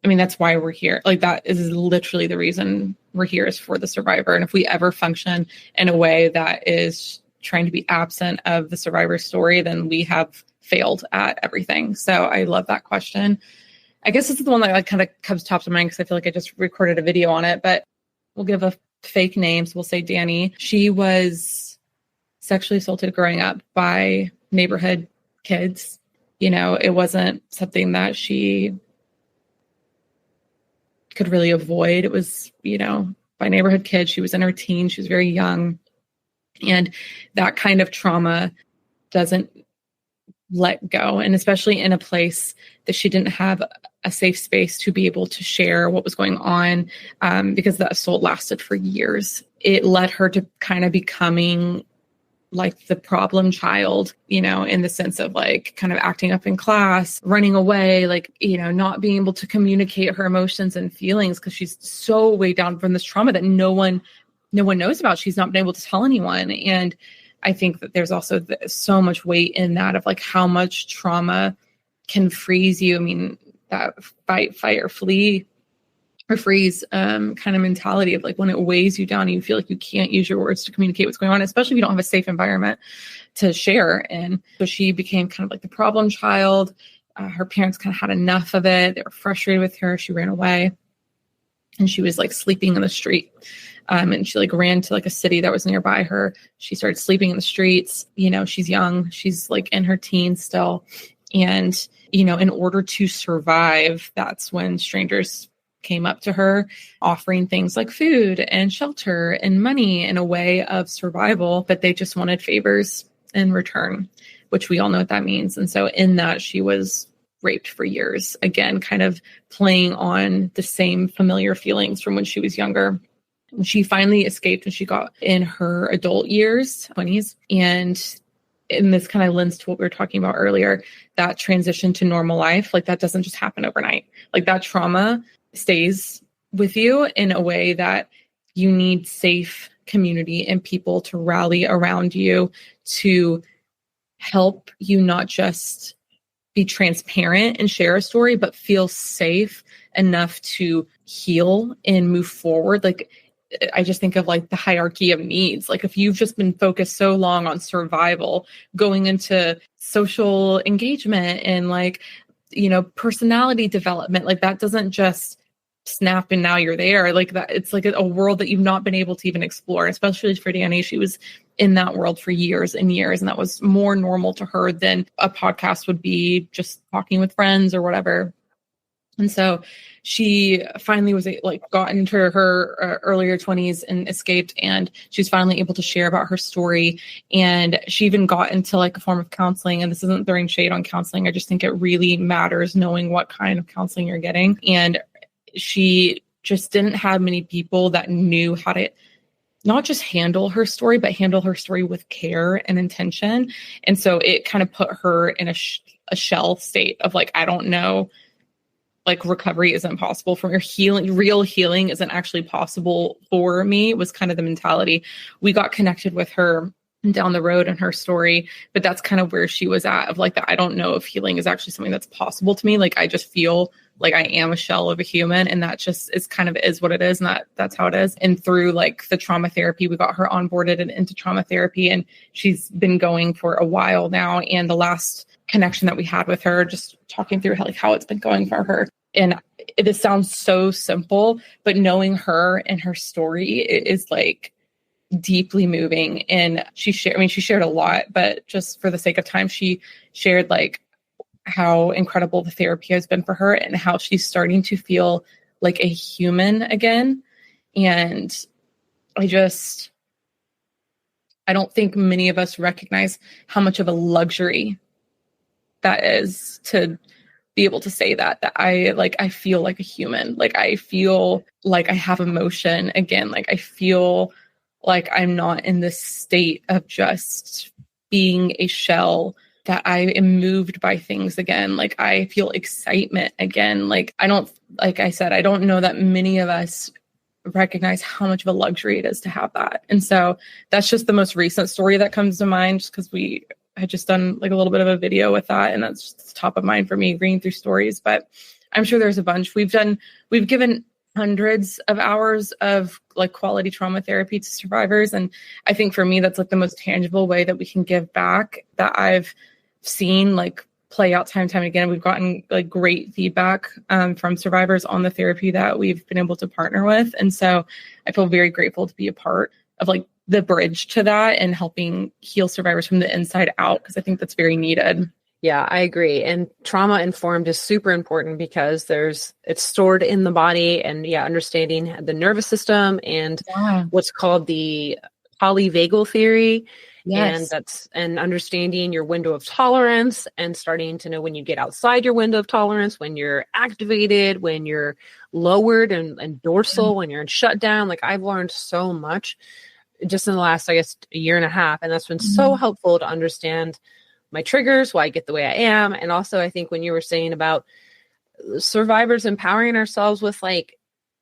mean, that's why we're here. Like, that is literally the reason we're here, is for the survivor. And if we ever function in a way that is trying to be absent of the survivor story, then we have failed at everything. So I love that question. I guess this is the one that like kind of comes top of mind because I feel like I just recorded a video on it, but we'll give a fake name. So we'll say Danny. She was sexually assaulted growing up by neighborhood kids. It wasn't something that she could really avoid. It was, by neighborhood kids. She was in her teens. She was very young. And that kind of trauma doesn't let go. And especially in a place that she didn't have a safe space to be able to share what was going on, because the assault lasted for years. It led her to kind of becoming like the problem child, in the sense of like kind of acting up in class, running away, like, not being able to communicate her emotions and feelings because she's so weighed down from this trauma that no one knows about. She's not been able to tell anyone. And I think that there's also so much weight in that of like how much trauma can freeze you. I mean, that fight or flee or freeze kind of mentality of like when it weighs you down and you feel like you can't use your words to communicate what's going on, especially if you don't have a safe environment to share. And so she became kind of like the problem child. Her parents kind of had enough of it. They were frustrated with her. She ran away and she was like sleeping in the street. And she like ran to like a city that was nearby her. She started sleeping in the streets. She's young. She's like in her teens still. And, in order to survive, that's when strangers came up to her offering things like food and shelter and money in a way of survival, but they just wanted favors in return, which we all know what that means. And so in that, she was raped for years, again, kind of playing on the same familiar feelings from when she was younger. And she finally escaped when she got in her adult years, 20s. And in this kind of lens to what we were talking about earlier, that transition to normal life, like that doesn't just happen overnight. Like that trauma stays with you in a way that you need safe community and people to rally around you to help you not just be transparent and share a story, but feel safe enough to heal and move forward. Like, I just think of like the hierarchy of needs. Like if you've just been focused so long on survival, going into social engagement and like, personality development, like that doesn't just snap and now you're there. Like that, it's like a world that you've not been able to even explore, especially for Danny. She was in that world for years and years. And that was more normal to her than a podcast would be, just talking with friends or whatever. And so she finally was like got into her earlier 20s and escaped, and she was finally able to share about her story. And she even got into like a form of counseling. And this isn't throwing shade on counseling. I just think it really matters knowing what kind of counseling you're getting. And she just didn't have many people that knew how to not just handle her story, but handle her story with care and intention. And so it kind of put her in a shell state of like, I don't know, like recovery isn't possible for her. Real healing isn't actually possible for me, was kind of the mentality. We got connected with her down the road in her story, but that's kind of where she was at, of like, I don't know if healing is actually something that's possible to me. Like, I just feel like I am a shell of a human, and that just is kind of is what it is. And that's how it is. And through like the trauma therapy, we got her onboarded and into trauma therapy, and she's been going for a while now. And the last connection that we had with her, just talking through how it's been going for her. And it sounds so simple, but knowing her and her story is like deeply moving. And she shared a lot, but just for the sake of time, she shared like how incredible the therapy has been for her and how she's starting to feel like a human again. And I don't think many of us recognize how much of a luxury that is to be able to say that I feel like a human. Like I feel like I have emotion again. Like I feel like I'm not in this state of just being a shell, that I am moved by things again. Like I feel excitement again. Like I don't know that many of us recognize how much of a luxury it is to have that. And so that's just the most recent story that comes to mind, just because we had just done like a little bit of a video with that. And that's just top of mind for me reading through stories, but I'm sure there's a bunch. We've given hundreds of hours of like quality trauma therapy to survivors. And I think for me, that's like the most tangible way that we can give back that I've seen like play out time and time again. We've gotten like great feedback from survivors on the therapy that we've been able to partner with. And so I feel very grateful to be a part of like the bridge to that and helping heal survivors from the inside out, because I think that's very needed. Yeah, I agree. And trauma informed is super important because it's stored in the body, and understanding the nervous system and what's called the polyvagal theory. Yes. And understanding your window of tolerance and starting to know when you get outside your window of tolerance, when you're activated, when you're lowered and dorsal, when you're in shutdown. Like I've learned so much just in the last, I guess, a year and a half. And that's been so helpful to understand my triggers, why I get the way I am. And also, I think when you were saying about survivors empowering ourselves with like,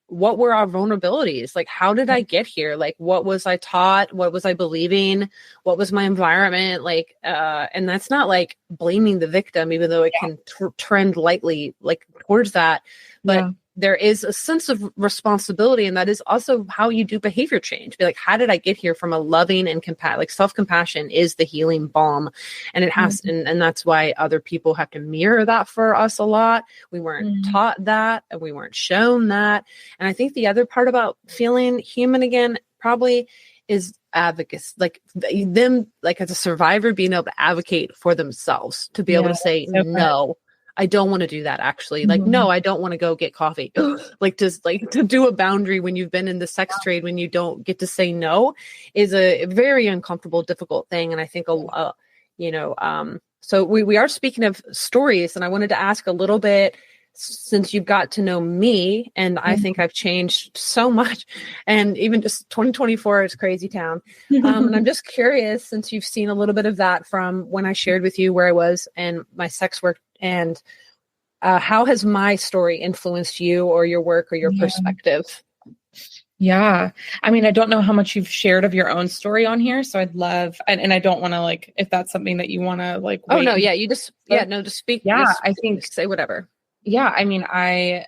what were our vulnerabilities? Like, how did I get here? Like, what was I taught? What was I believing? What was my environment? Like, and that's not like blaming the victim, even though it can trend lightly like towards that. But there is a sense of responsibility, and that is also how you do behavior change. Be like, how did I get here from a loving and like self-compassion is the healing balm. And it has, and that's why other people have to mirror that for us a lot. We weren't taught that, and we weren't shown that. And I think the other part about feeling human again, probably is advocacy, like them, like as a survivor, being able to advocate for themselves, to be able to say, no, I don't want to do that actually. Like, no, I don't want to go get coffee. Like to do a boundary when you've been in the sex trade, when you don't get to say no, is a very uncomfortable, difficult thing. And I think, so we are speaking of stories, and I wanted to ask a little bit, since you've got to know me, and I think I've changed so much, and even just 2024 is crazy town. And I'm just curious, since you've seen a little bit of that from when I shared with you where I was and my sex work, and how has my story influenced you or your work or your perspective? Yeah. I mean, I don't know how much you've shared of your own story on here. So I'd love, and I don't want to like, if that's something that you want to like, oh no. Yeah. You just, just speak. Yeah. Just, I think say whatever. Yeah. I mean, I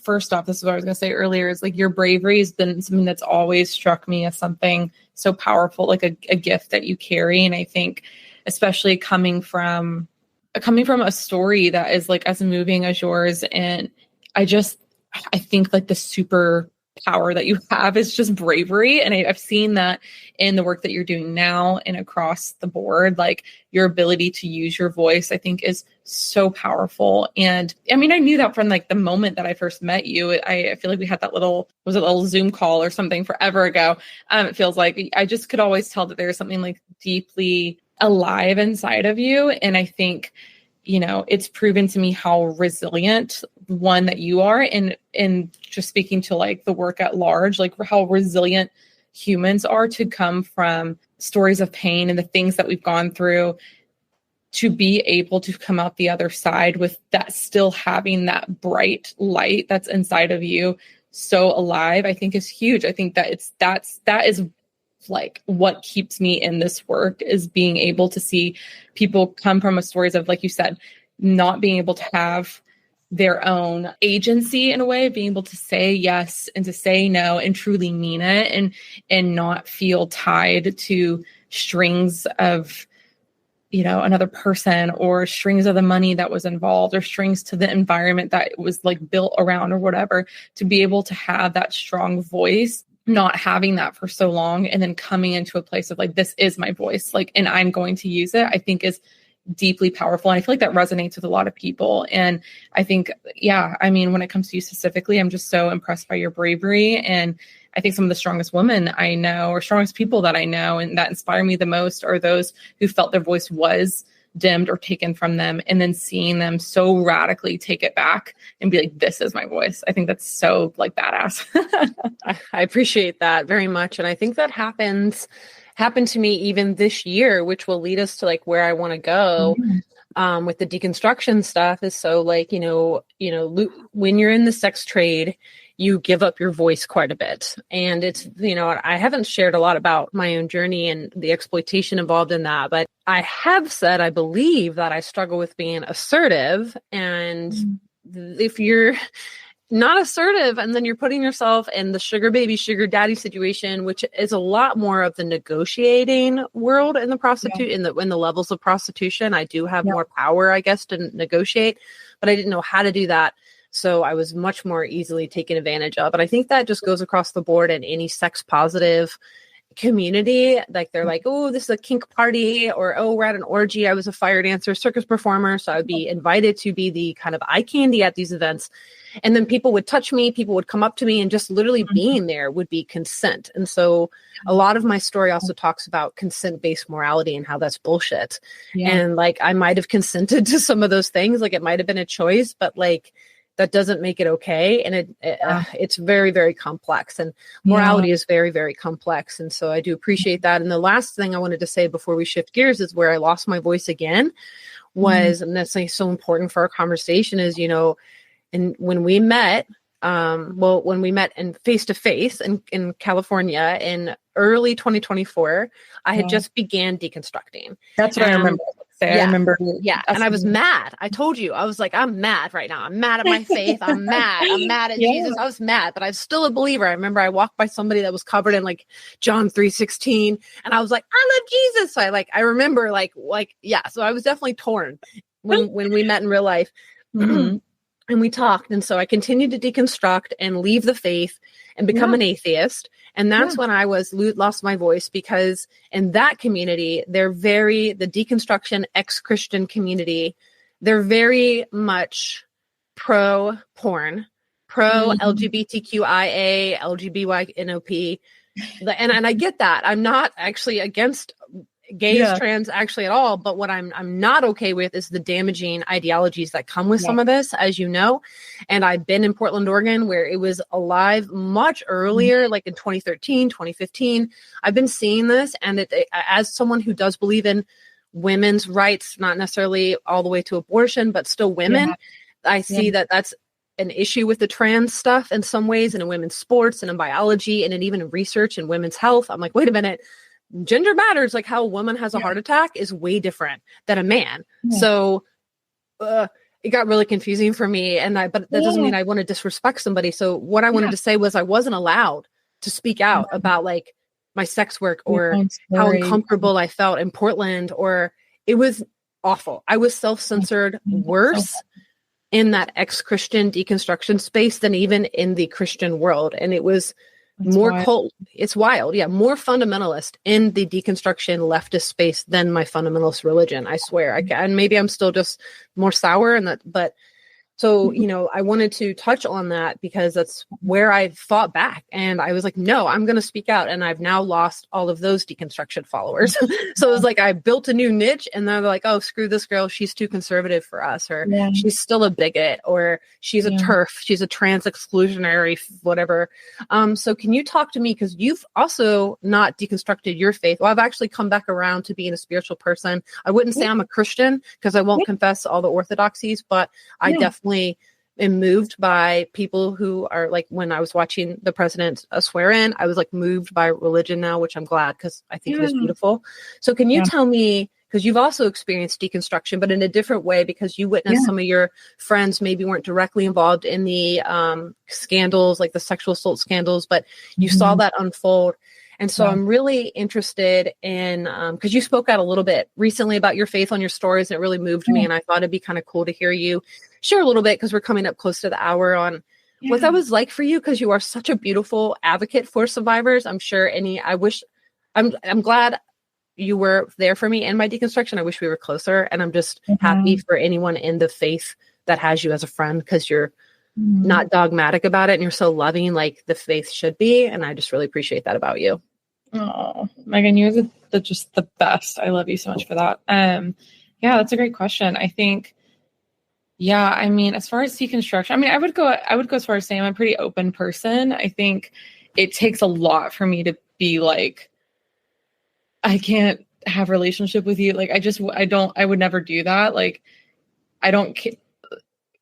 first off, this is what I was going to say earlier, is like your bravery has been something that's always struck me as something so powerful, like a gift that you carry. And I think especially coming from a story that is like as moving as yours. And I think like the super power that you have is just bravery. And I've seen that in the work that you're doing now and across the board, like your ability to use your voice, I think is so powerful. And I mean, I knew that from like the moment that I first met you. I feel like we had that little Zoom call or something forever ago. It feels like I just could always tell that there's something like deeply alive inside of you. And I think, it's proven to me how resilient one that you are, and just speaking to like the work at large, like how resilient humans are to come from stories of pain and the things that we've gone through, to be able to come out the other side with that, still having that bright light that's inside of you so alive, I think is huge. I think that that is like what keeps me in this work, is being able to see people come from a stories of, like you said, not being able to have their own agency in a way, being able to say yes and to say no and truly mean it, and not feel tied to strings of, another person, or strings of the money that was involved, or strings to the environment that it was like built around or whatever, to be able to have that strong voice, not having that for so long, and then coming into a place of like, this is my voice, like, and I'm going to use it, I think is deeply powerful. And I feel like that resonates with a lot of people. And I think, I mean, when it comes to you specifically, I'm just so impressed by your bravery. And I think some of the strongest women I know, or strongest people that I know, and that inspire me the most, are those who felt their voice was dimmed or taken from them, and then seeing them so radically take it back and be like, this is my voice. I think that's so like badass. I appreciate that very much. And I think that happened to me even this year, which will lead us to like where I want to go. with the deconstruction stuff is so like, when you're in the sex trade, you give up your voice quite a bit. And it's, I haven't shared a lot about my own journey and the exploitation involved in that, but I have said, I believe that I struggle with being assertive. And if you're not assertive and then you're putting yourself in the sugar baby, sugar daddy situation, which is a lot more of the negotiating world in the prostitute, in the levels of prostitution, I do have more power, I guess, to negotiate, but I didn't know how to do that. So I was much more easily taken advantage of. And I think that just goes across the board in any sex positive community. Like they're like, oh, this is a kink party, or, oh, we're at an orgy. I was a fire dancer, circus performer. So I would be invited to be the kind of eye candy at these events. And then people would touch me, people would come up to me, and just literally being there would be consent. And so a lot of my story also talks about consent-based morality and how that's bullshit. Yeah. And like, I might have consented to some of those things. Like it might've been a choice, but like, that doesn't make it okay. And it's very, very complex, and morality is very, very complex. And so I do appreciate that. And the last thing I wanted to say before we shift gears is where I lost my voice again was, and that's like so important for our conversation is, and when we met, when we met in face-to-face in California in early 2024, I had just began deconstructing. That's what I remember. I remember. Yeah. And I was mad. I told you, I was like, I'm mad right now. I'm mad at my faith. I'm mad. I'm mad at Jesus. I was mad, but I'm still a believer. I remember I walked by somebody that was covered in like John 3:16, and I was like, I love Jesus. So I remember so I was definitely torn when we met in real life. And we talked. And so I continued to deconstruct and leave the faith and become an atheist. And that's when I lost my voice, because in that community, the deconstruction ex-Christian community, they're very much pro-porn, pro-LGBTQIA, LGBTQNOP. And I get that. I'm not actually against gays, trans actually at all. But what I'm not okay with is the damaging ideologies that come with some of this, as you know. And I've been in Portland, Oregon, where it was alive much earlier, like in 2013, 2015. I've been seeing this. And as someone who does believe in women's rights, not necessarily all the way to abortion, but still women, I see that that's an issue with the trans stuff in some ways, and in women's sports and in biology and even in research and women's health. I'm like, wait a minute. Gender matters. Like how a woman has a heart attack is way different than a man. So it got really confusing for me. But that doesn't mean I want to disrespect somebody. So what I wanted to say was I wasn't allowed to speak out about like my sex work or how uncomfortable I felt in Portland, or it was awful. I was self-censored worse in that ex-Christian deconstruction space than even in the Christian world. And it was it's wild. Yeah. More fundamentalist in the deconstruction leftist space than my fundamentalist religion. I swear. And maybe I'm still just more sour but so, I wanted to touch on that because that's where I fought back, and I was like, no, I'm going to speak out. And I've now lost all of those deconstruction followers. So it was like, I built a new niche, and they're like, oh, screw this girl. She's too conservative for us, or she's still a bigot, or she's a TERF. She's a trans exclusionary, whatever. So can you talk to me? Cause you've also not deconstructed your faith. Well, I've actually come back around to being a spiritual person. I wouldn't say I'm a Christian because I won't confess all the orthodoxies, but I definitely am moved by people who are like, when I was watching the president swear in, I was like moved by religion now, which I'm glad because I think it was beautiful. So can you tell me, because you've also experienced deconstruction, but in a different way, because you witnessed some of your friends maybe weren't directly involved in the scandals, like the sexual assault scandals, but you saw that unfold. And so I'm really interested in, because you spoke out a little bit recently about your faith on your stories, and it really moved me. And I thought it'd be kind of cool to hear you share a little bit, because we're coming up close to the hour, on what that was like for you, because you are such a beautiful advocate for survivors. I'm sure I'm glad you were there for me in my deconstruction. I wish we were closer. And I'm just happy for anyone in the faith that has you as a friend, because you're not dogmatic about it, and you're so loving, like the faith should be. And I just really appreciate that about you. Oh, Megan, you're just the best. I love you so much for that. That's a great question. I think, I mean, as far as deconstruction, I mean, I would go as far as saying I'm a pretty open person. I think it takes a lot for me to be like, I can't have a relationship with you. Like, I would never do that. Like, I don't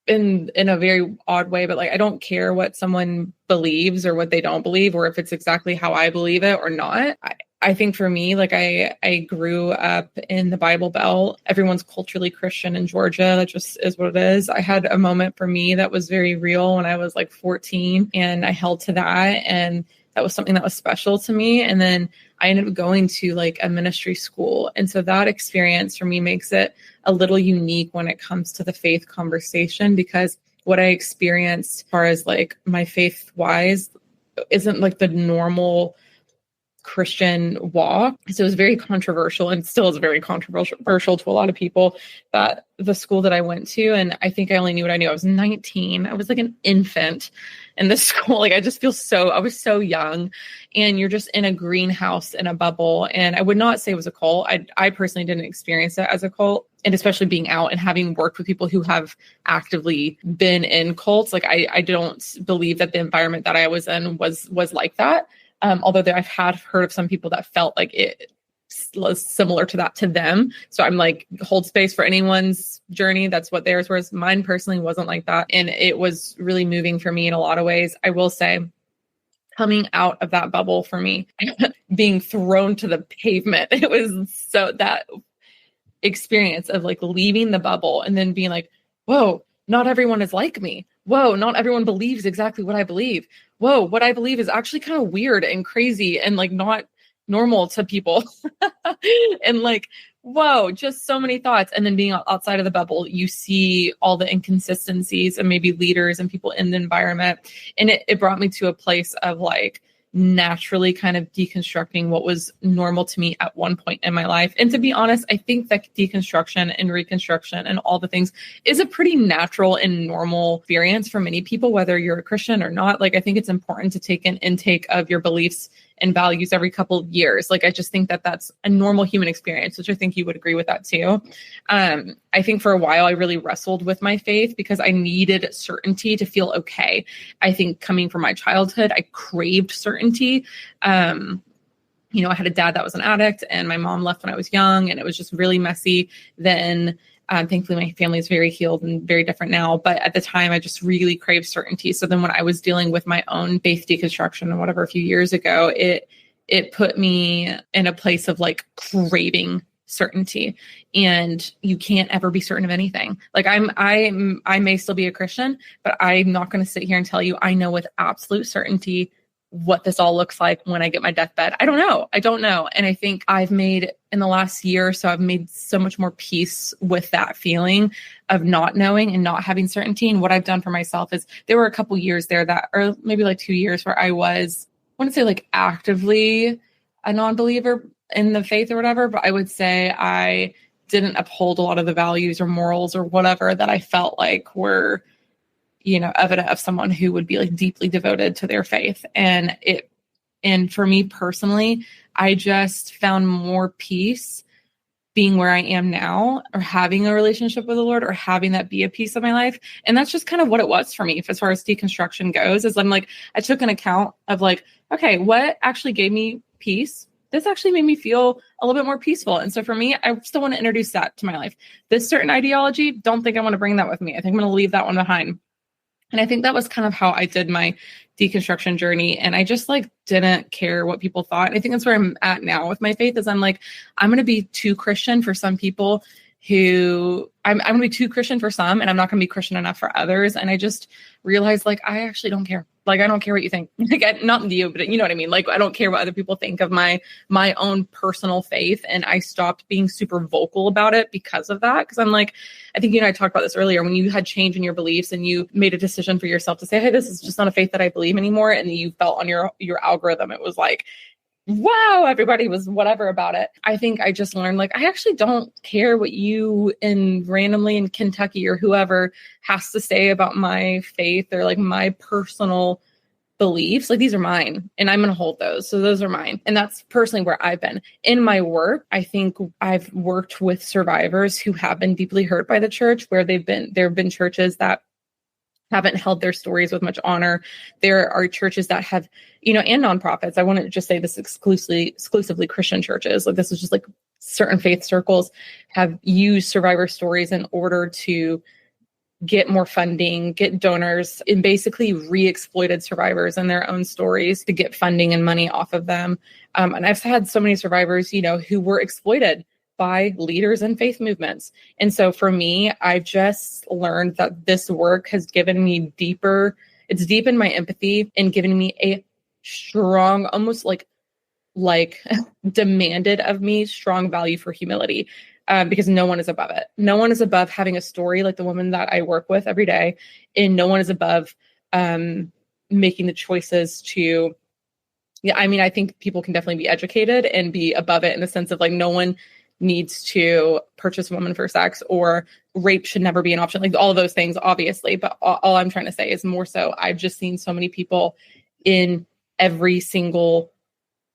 in a very odd way, but like, I don't care what someone believes or what they don't believe, or if it's exactly how I believe it or not. I think for me, like I grew up in the Bible Belt. Everyone's culturally Christian in Georgia. That just is what it is. I had a moment for me that was very real when I was like 14, and I held to that. And that was something that was special to me. And then I ended up going to like a ministry school. And so that experience for me makes it a little unique when it comes to the faith conversation, because what I experienced as far as like my faith wise isn't like the normal Christian walk. So it was very controversial, and still is very controversial to a lot of people, that the school that I went to, and I think I only knew what I knew. I was 19. I was like an infant in this school. Like, I was so young, and you're just in a greenhouse in a bubble. And I would not say it was a cult. I personally didn't experience it as a cult. And especially being out and having worked with people who have actively been in cults, like I don't believe that the environment that I was in was like that. Although I've heard of some people that felt like it was similar to that to them. So I'm like, hold space for anyone's journey. That's what theirs was. Mine personally wasn't like that. And it was really moving for me in a lot of ways. I will say, coming out of that bubble for me, being thrown to the pavement, it was so that experience of like leaving the bubble and then being like, whoa, not everyone is like me. Whoa, not everyone believes exactly what I believe. Whoa, what I believe is actually kind of weird and crazy and like not normal to people. And like, whoa, just so many thoughts. And then being outside of the bubble, you see all the inconsistencies and maybe leaders and people in the environment. And it brought me to a place of like naturally kind of deconstructing what was normal to me at one point in my life. And to be honest, I think that deconstruction and reconstruction and all the things is a pretty natural and normal experience for many people, whether you're a Christian or not. Like, I think it's important to take an intake of your beliefs and values every couple of years. Like, I just think that that's a normal human experience, which I think you would agree with that too. I think for a while I really wrestled with my faith because I needed certainty to feel okay. I think coming from my childhood, I craved certainty. I had a dad that was an addict, and my mom left when I was young, and it was just really messy. Then thankfully, my family is very healed and very different now. But at the time, I just really craved certainty. So then when I was dealing with my own faith deconstruction and whatever a few years ago, it put me in a place of like craving certainty. And you can't ever be certain of anything. Like I may still be a Christian, but I'm not going to sit here and tell you I know with absolute certainty what this all looks like when I get my deathbed. I don't know. And I think I've made in the last year or so, I've made so much more peace with that feeling of not knowing and not having certainty. And what I've done for myself is there were a couple years there or maybe like 2 years where I wouldn't say like actively a non-believer in the faith or whatever, but I would say I didn't uphold a lot of the values or morals or whatever that I felt like were evident of someone who would be like deeply devoted to their faith. And for me personally, I just found more peace being where I am now, or having a relationship with the Lord, or having that be a piece of my life. And that's just kind of what it was for me as far as deconstruction goes, is I'm like, I took an account of like, okay, what actually gave me peace? This actually made me feel a little bit more peaceful. And so for me, I still want to introduce that to my life. This certain ideology, don't think I want to bring that with me. I think I'm going to leave that one behind. And I think that was kind of how I did my deconstruction journey. And I just like didn't care what people thought. And I think that's where I'm at now with my faith, is I'm like, I'm going to be too Christian for some people who I'm going to be too Christian for some, and I'm not going to be Christian enough for others. And I just realized like, I actually don't care. Like, I don't care what you think. Like, not you, but you know what I mean? Like, I don't care what other people think of my own personal faith. And I stopped being super vocal about it because of that. Because I'm like, I think you and I talked about this earlier, when you had change in your beliefs and you made a decision for yourself to say, hey, this is just not a faith that I believe anymore. And you felt on your algorithm, it was like, wow, everybody was whatever about it. I think I just learned, like, I actually don't care what you randomly in Kentucky or whoever has to say about my faith or like my personal beliefs. Like, these are mine and I'm going to hold those. So those are mine. And that's personally where I've been in my work. I think I've worked with survivors who have been deeply hurt by the church, where there have been churches that haven't held their stories with much honor. There are churches that have, and nonprofits. I wouldn't just say this exclusively Christian churches. Like, this is just like certain faith circles have used survivor stories in order to get more funding, get donors, and basically re-exploited survivors and their own stories to get funding and money off of them. And I've had so many survivors, who were exploited by leaders in faith movements. And so for me, I've just learned that this work has given me it's deepened my empathy and given me a strong, almost like demanded of me, strong value for humility. Because no one is above it. No one is above having a story like the woman that I work with every day. And no one is above making the choices to, I think people can definitely be educated and be above it in the sense of like, no one needs to purchase a woman for sex, or rape should never be an option. Like all of those things, obviously. But all I'm trying to say is more so, I've just seen so many people in every single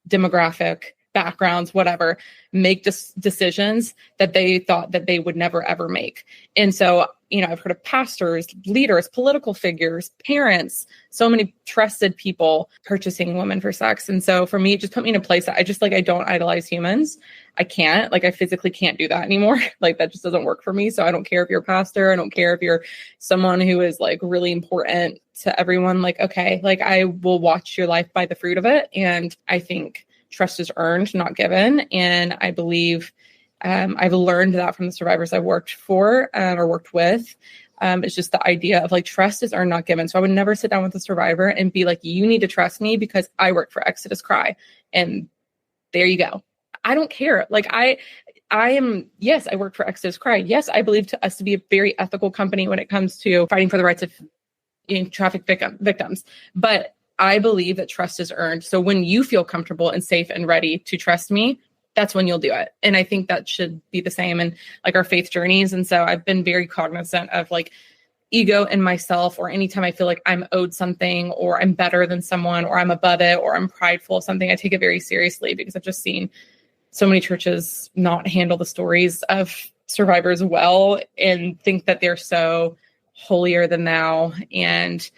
demographic, backgrounds, whatever, make decisions that they thought that they would never, ever make. And so, I've heard of pastors, leaders, political figures, parents, so many trusted people purchasing women for sex. And so for me, it just put me in a place that I don't idolize humans. I can't, I physically can't do that anymore. That just doesn't work for me. So I don't care if you're a pastor. I don't care if you're someone who is really important to everyone. Okay, I will watch your life by the fruit of it. And I think trust is earned, not given. And I believe I've learned that from the survivors I've worked for or worked with. It's just the idea of trust is earned, not given. So I would never sit down with a survivor and be like, you need to trust me because I work for Exodus Cry. And there you go. I don't care. I work for Exodus Cry. Yes, I believe us to be a very ethical company when it comes to fighting for the rights of traffic victims. But I believe that trust is earned. So when you feel comfortable and safe and ready to trust me, that's when you'll do it. And I think that should be the same in our faith journeys. And so I've been very cognizant of ego in myself, or anytime I feel like I'm owed something or I'm better than someone or I'm above it or I'm prideful of something, I take it very seriously because I've just seen so many churches not handle the stories of survivors well and think that they're so holier than thou. And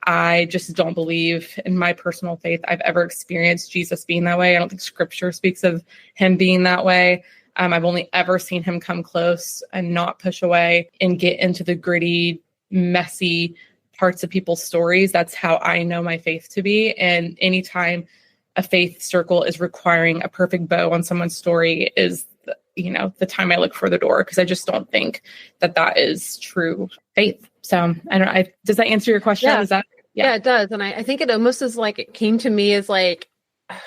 I just don't believe in my personal faith I've ever experienced Jesus being that way. I don't think scripture speaks of him being that way. I've only ever seen him come close and not push away and get into the gritty, messy parts of people's stories. That's how I know my faith to be. And anytime a faith circle is requiring a perfect bow on someone's story is, the time I look for the door, because I just don't think that is true faith. So I don't know. Does that answer your question? Yeah. Yeah, it does. And I think it almost is it came to me as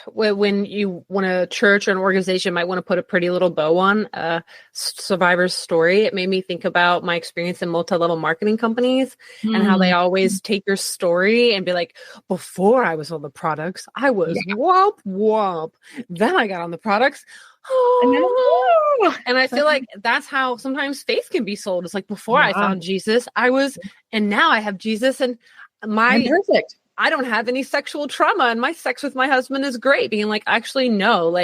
when a church or an organization might want to put a pretty little bow on a survivor's story. It made me think about my experience in multi-level marketing companies and how they always take your story and be like, before I was on the products, I was womp womp. Then I got on the products. And I feel like that's how sometimes faith can be sold. It's before I found Jesus, and now I have Jesus, and I'm perfect. I don't have any sexual trauma, and my sex with my husband is great. Being actually, no,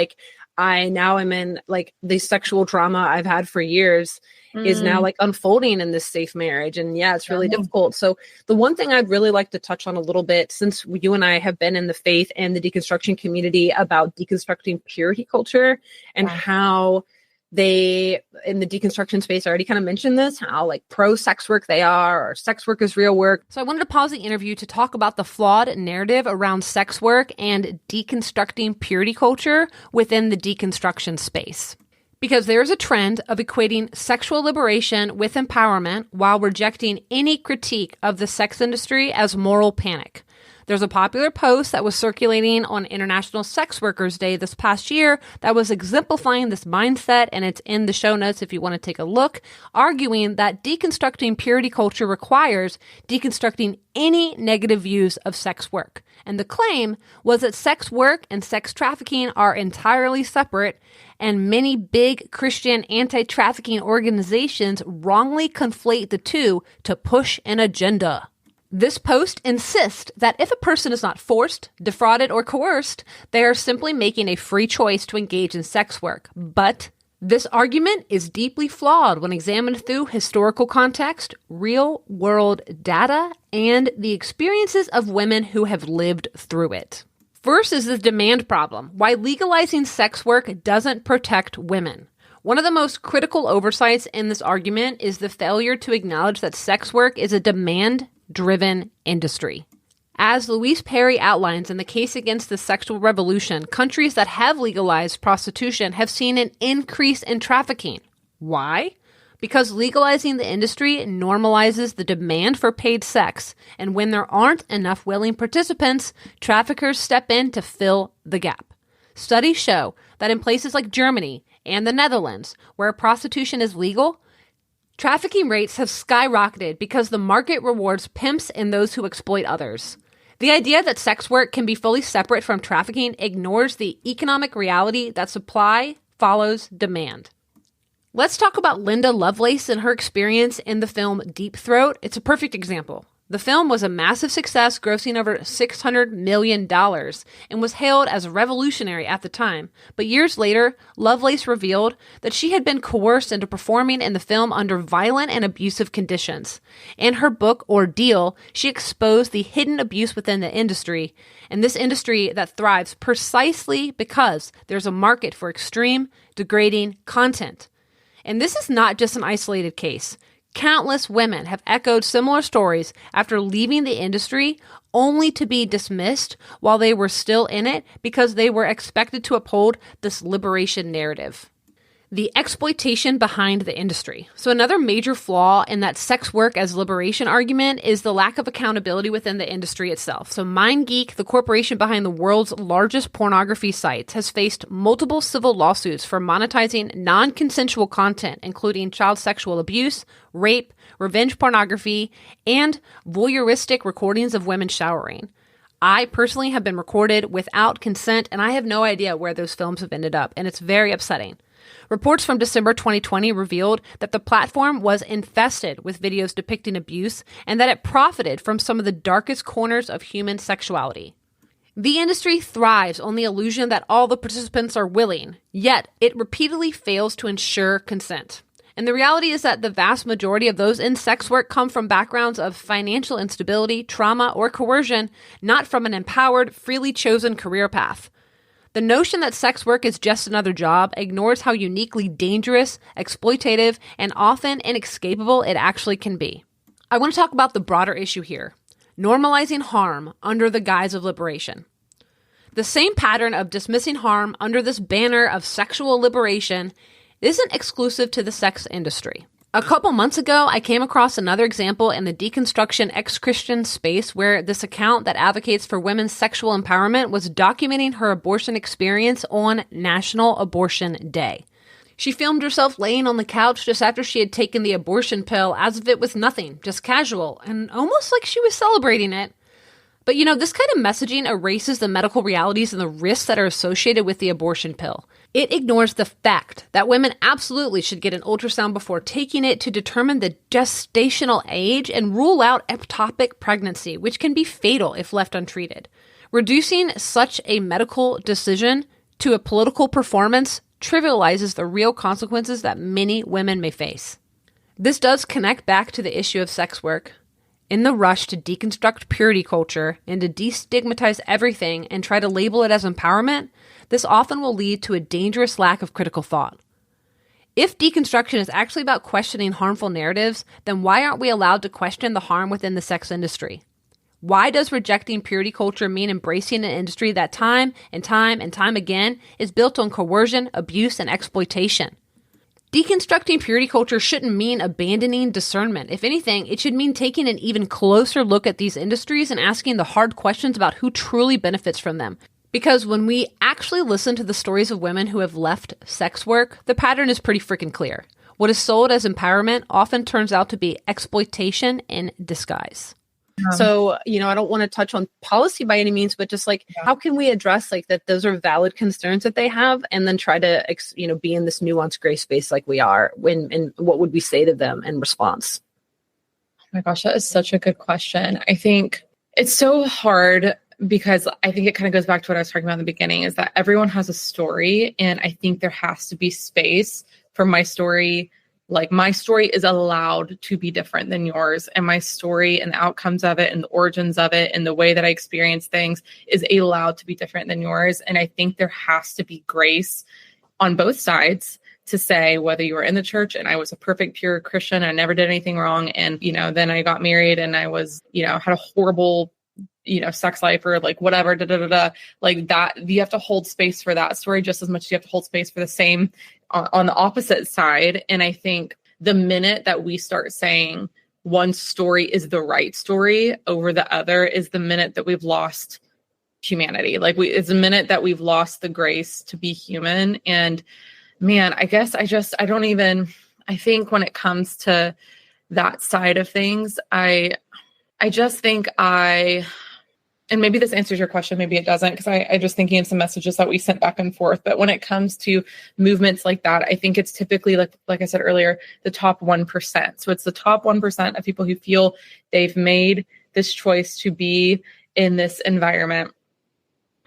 I now am in the sexual trauma I've had for years is now unfolding in this safe marriage. And yeah, it's really difficult. So the one thing I'd really like to touch on a little bit, since you and I have been in the faith and the deconstruction community, about deconstructing purity culture and how they, in the deconstruction space, I already kind of mentioned this, how pro sex work they are, or sex work is real work. So I wanted to pause the interview to talk about the flawed narrative around sex work and deconstructing purity culture within the deconstruction space. Because there is a trend of equating sexual liberation with empowerment while rejecting any critique of the sex industry as moral panic. There's a popular post that was circulating on International Sex Workers Day this past year that was exemplifying this mindset, and it's in the show notes if you want to take a look, arguing that deconstructing purity culture requires deconstructing any negative views of sex work. And the claim was that sex work and sex trafficking are entirely separate, and many big Christian anti-trafficking organizations wrongly conflate the two to push an agenda. This post insists that if a person is not forced, defrauded, or coerced, they are simply making a free choice to engage in sex work. But this argument is deeply flawed when examined through historical context, real-world data, and the experiences of women who have lived through it. First is the demand problem, why legalizing sex work doesn't protect women. One of the most critical oversights in this argument is the failure to acknowledge that sex work is a demand-driven industry. As Louise Perry outlines in the case against the sexual revolution, countries that have legalized prostitution have seen an increase in trafficking. Why? Because legalizing the industry normalizes the demand for paid sex, and when there aren't enough willing participants, traffickers step in to fill the gap. Studies show that in places like Germany and the Netherlands, where prostitution is legal, trafficking rates have skyrocketed because the market rewards pimps and those who exploit others. The idea that sex work can be fully separate from trafficking ignores the economic reality that supply follows demand. Let's talk about Linda Lovelace and her experience in the film Deep Throat. It's a perfect example. The film was a massive success, grossing over $600 million, and was hailed as revolutionary at the time. But years later, Lovelace revealed that she had been coerced into performing in the film under violent and abusive conditions. In her book, Ordeal, she exposed the hidden abuse within the industry, and this industry that thrives precisely because there's a market for extreme, degrading content. And this is not just an isolated case. Countless women have echoed similar stories after leaving the industry only to be dismissed while they were still in it because they were expected to uphold this liberation narrative. The exploitation behind the industry. So another major flaw in that sex work as liberation argument is the lack of accountability within the industry itself. So MindGeek, the corporation behind the world's largest pornography sites, has faced multiple civil lawsuits for monetizing non-consensual content, including child sexual abuse, rape, revenge pornography, and voyeuristic recordings of women showering. I personally have been recorded without consent, and I have no idea where those films have ended up, and it's very upsetting. Reports from December 2020 revealed that the platform was infested with videos depicting abuse and that it profited from some of the darkest corners of human sexuality. The industry thrives on the illusion that all the participants are willing, yet it repeatedly fails to ensure consent. And the reality is that the vast majority of those in sex work come from backgrounds of financial instability, trauma, or coercion, not from an empowered, freely chosen career path. The notion that sex work is just another job ignores how uniquely dangerous, exploitative, and often inescapable it actually can be. I want to talk about the broader issue here, normalizing harm under the guise of liberation. The same pattern of dismissing harm under this banner of sexual liberation isn't exclusive to the sex industry. A couple months ago, I came across another example in the deconstruction ex-Christian space where this account that advocates for women's sexual empowerment was documenting her abortion experience on National Abortion Day. She filmed herself laying on the couch just after she had taken the abortion pill as if it was nothing, just casual, and almost like she was celebrating it. But this kind of messaging erases the medical realities and the risks that are associated with the abortion pill. It ignores the fact that women absolutely should get an ultrasound before taking it to determine the gestational age and rule out ectopic pregnancy, which can be fatal if left untreated. Reducing such a medical decision to a political performance trivializes the real consequences that many women may face. This does connect back to the issue of sex work. In the rush to deconstruct purity culture and to destigmatize everything and try to label it as empowerment, this often will lead to a dangerous lack of critical thought. If deconstruction is actually about questioning harmful narratives, then why aren't we allowed to question the harm within the sex industry? Why does rejecting purity culture mean embracing an industry that time and time and time again is built on coercion, abuse, and exploitation? Deconstructing purity culture shouldn't mean abandoning discernment. If anything, it should mean taking an even closer look at these industries and asking the hard questions about who truly benefits from them. Because when we actually listen to the stories of women who have left sex work, the pattern is pretty freaking clear. What is sold as empowerment often turns out to be exploitation in disguise. So, I don't want to touch on policy by any means, but just how can we address that those are valid concerns that they have and then try to, be in this nuanced gray space like we are and what would we say to them in response? Oh my gosh, that is such a good question. I think it's so hard because I think it kind of goes back to what I was talking about in the beginning is that everyone has a story. And I think there has to be space for my story Like my story is allowed to be different than yours, and my story and the outcomes of it and the origins of it and the way that I experience things is allowed to be different than yours. And I think there has to be grace on both sides to say, whether you were in the church and I was a perfect, pure Christian, I never did anything wrong. And, then I got married and I was, had a horrible, sex life or like whatever, like that. You have to hold space for that story just as much as you have to hold space for the same on the opposite side. And I think the minute that we start saying one story is the right story over the other is the minute that we've lost humanity. Like it's a minute that we've lost the grace to be human. And man, I guess I think when it comes to that side of things, I just think and maybe this answers your question, maybe it doesn't, because I just thinking of some messages that we sent back and forth. But when it comes to movements like that, I think it's typically like I said earlier, the top 1%. So it's the top 1% of people who feel they've made this choice to be in this environment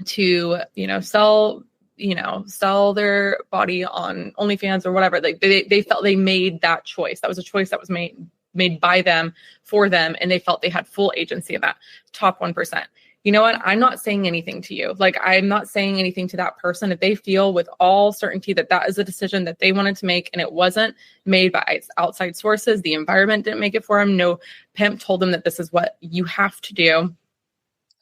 to, sell their body on OnlyFans or whatever. Like they felt they made that choice. That was a choice that was made by them for them. And they felt they had full agency of that top 1%. You know what? I'm not saying anything to you. Like I'm not saying anything to that person. If they feel with all certainty that that is a decision that they wanted to make and it wasn't made by outside sources, the environment didn't make it for them, no pimp told them that this is what you have to do,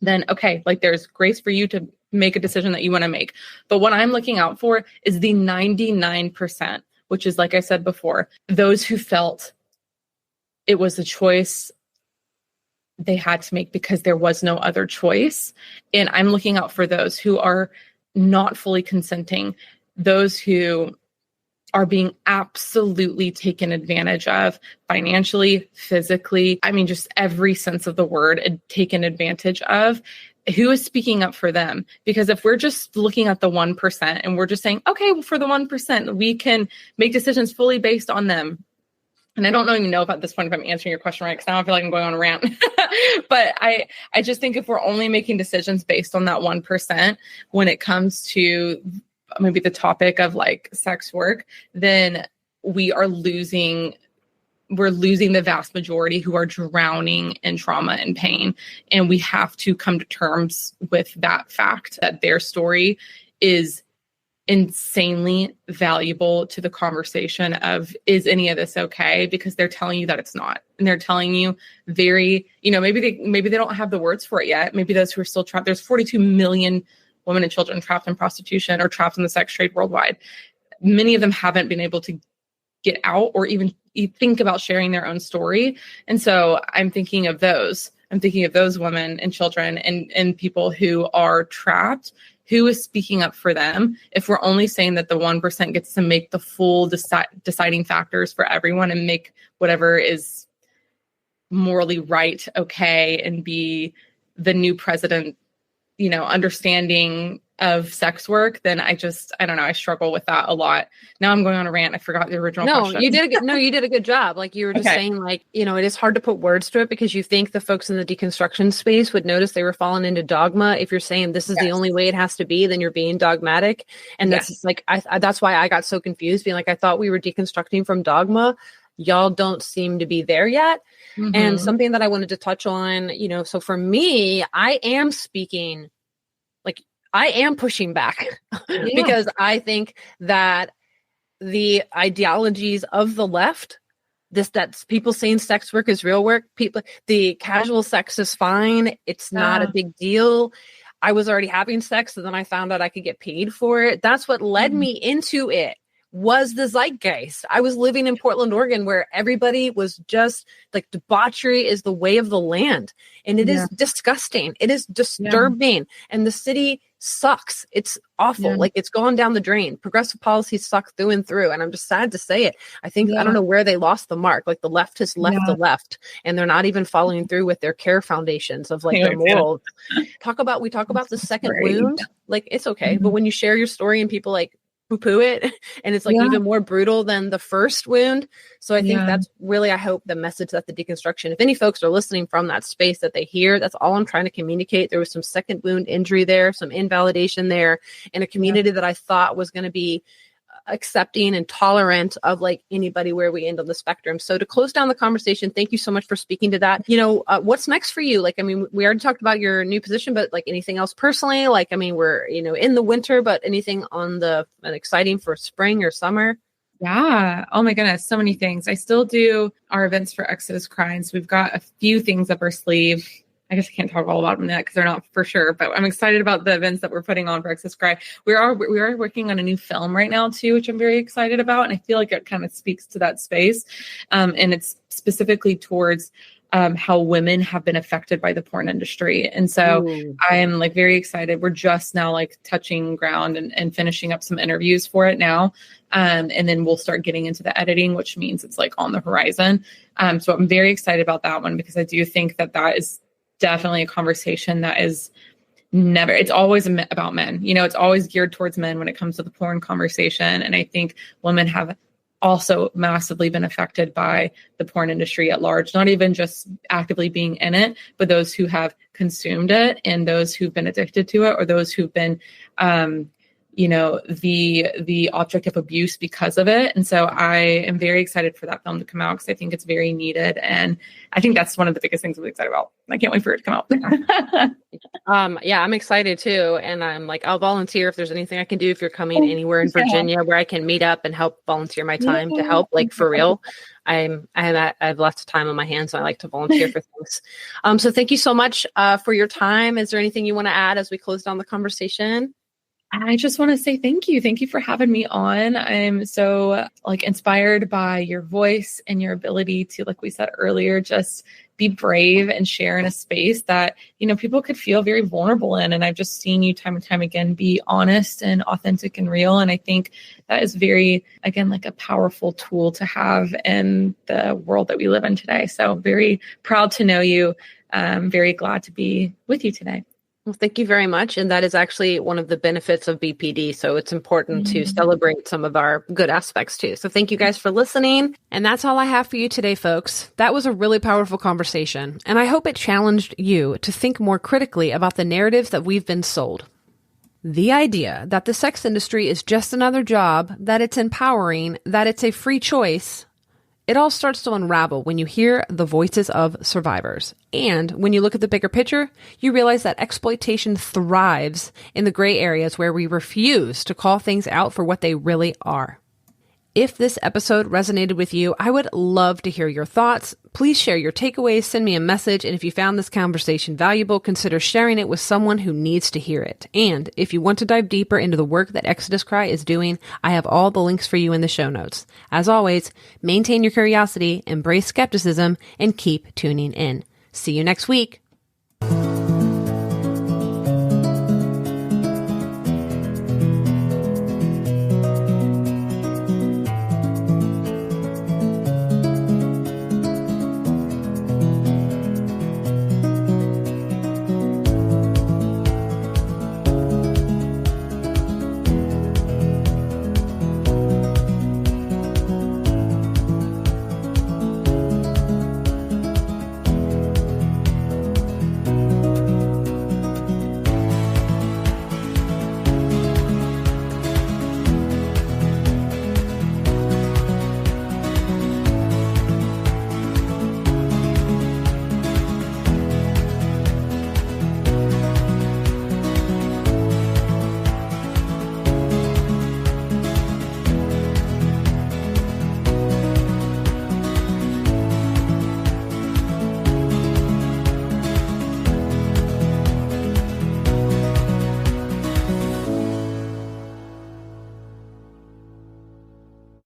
then okay, like there's grace for you to make a decision that you want to make. But what I'm looking out for is the 99%, which is, like I said before, those who felt it was a choice they had to make because there was no other choice. And I'm looking out for those who are not fully consenting, those who are being absolutely taken advantage of financially, physically, just every sense of the word, taken advantage of. Who is speaking up for them? Because if we're just looking at the 1% and we're just saying, okay, well, for the 1%, we can make decisions fully based on them. And I don't even know if at this point, if I'm answering your question right, because now I feel like I'm going on a rant. But I just think if we're only making decisions based on that 1%, when it comes to maybe the topic of like sex work, then we're losing the vast majority who are drowning in trauma and pain. And we have to come to terms with that fact that their story is insanely valuable to the conversation of, is any of this okay? Because they're telling you that it's not. And they're telling you very, maybe they don't have the words for it yet. Maybe those who are still trapped, there's 42 million women and children trapped in prostitution or trapped in the sex trade worldwide. Many of them haven't been able to get out or even think about sharing their own story. And so I'm thinking of those. I'm thinking of those women and children and people who are trapped. Who is speaking up for them? If we're only saying that the 1% gets to make the full deciding factors for everyone and make whatever is morally right, okay, and be the new president, understanding of sex work, then I don't know. I struggle with that a lot. Now I'm going on a rant. I forgot the original question. You did a good job. Like you were just saying, like, it is hard to put words to it because you think the folks in the deconstruction space would notice they were falling into dogma. If you're saying this is the only way it has to be, then you're being dogmatic. And that's like, that's why I got so confused, being like, I thought we were deconstructing from dogma. Y'all don't seem to be there yet. Mm-hmm. And something that I wanted to touch on, so for me, I am speaking, like, I am pushing back because I think that the ideologies of the left, that's people saying sex work is real work, the casual sex is fine, it's not a big deal. I was already having sex, and then I found out I could get paid for it. That's what led me into it. Was the zeitgeist. I was living in Portland, Oregon, where everybody was just like, debauchery is the way of the land. And it is disgusting. It is disturbing. And the city sucks. It's awful. Like, it's gone down the drain. Progressive policies suck through and through. And I'm just sad to say it. I think, I don't know where they lost the mark. Like, the left has left the left, and they're not even following through with their care foundations of like their morals. We talk about the second wound. Like, it's okay. But when you share your story and people like poo-poo it, and it's like even more brutal than the first wound. So I think that's really, I hope, the message that the deconstruction, if any folks are listening from that space, that they hear, that's all I'm trying to communicate. There was some second wound injury there, some invalidation there, in a community that I thought was going to be accepting and tolerant of like anybody where we end on the spectrum. So to close down the conversation, thank you so much for speaking to that. What's next for you? Like, I mean, we already talked about your new position, but like anything else personally? Like, I mean, we're, in the winter, but anything on exciting for spring or summer? Yeah. Oh my goodness. So many things. I still do our events for Exodus Cry. So we've got a few things up our sleeve. I guess I can't talk all about them yet because they're not for sure, but I'm excited about the events that we're putting on for Exodus Cry. We are working on a new film right now too, which I'm very excited about. And I feel like it kind of speaks to that space. And it's specifically towards how women have been affected by the porn industry. And so I am like very excited. We're just now like touching ground and finishing up some interviews for it now. And then we'll start getting into the editing, which means it's like on the horizon. So I'm very excited about that one because I do think that is definitely a conversation that is it's always about men. It's always geared towards men when it comes to the porn conversation. And I think women have also massively been affected by the porn industry at large, not even just actively being in it, but those who have consumed it and those who've been addicted to it or those who've been, the object of abuse because of it. And so I am very excited for that film to come out because I think it's very needed. And I think that's one of the biggest things I'm really excited about. I can't wait for it to come out. Yeah, I'm excited too. And I'm like, I'll volunteer if there's anything I can do if you're coming anywhere in Virginia where I can meet up and help volunteer my time to help, like for real. I have lots of time on my hands, so I like to volunteer for things. So thank you so much for your time. Is there anything you want to add as we close down the conversation? I just want to say thank you. Thank you for having me on. I'm so inspired by your voice and your ability to, like we said earlier, just be brave and share in a space that, people could feel very vulnerable in. And I've just seen you time and time again, be honest and authentic and real. And I think that is very, again, like a powerful tool to have in the world that we live in today. So very proud to know you. Very glad to be with you today. Well, thank you very much. And that is actually one of the benefits of BPD. So it's important to celebrate some of our good aspects too. So thank you guys for listening. And that's all I have for you today, folks. That was a really powerful conversation. And I hope it challenged you to think more critically about the narratives that we've been sold. The idea that the sex industry is just another job, that it's empowering, that it's a free choice, it all starts to unravel when you hear the voices of survivors. And when you look at the bigger picture, you realize that exploitation thrives in the gray areas where we refuse to call things out for what they really are. If this episode resonated with you, I would love to hear your thoughts. Please share your takeaways, send me a message, and if you found this conversation valuable, consider sharing it with someone who needs to hear it. And if you want to dive deeper into the work that Exodus Cry is doing, I have all the links for you in the show notes. As always, maintain your curiosity, embrace skepticism, and keep tuning in. See you next week.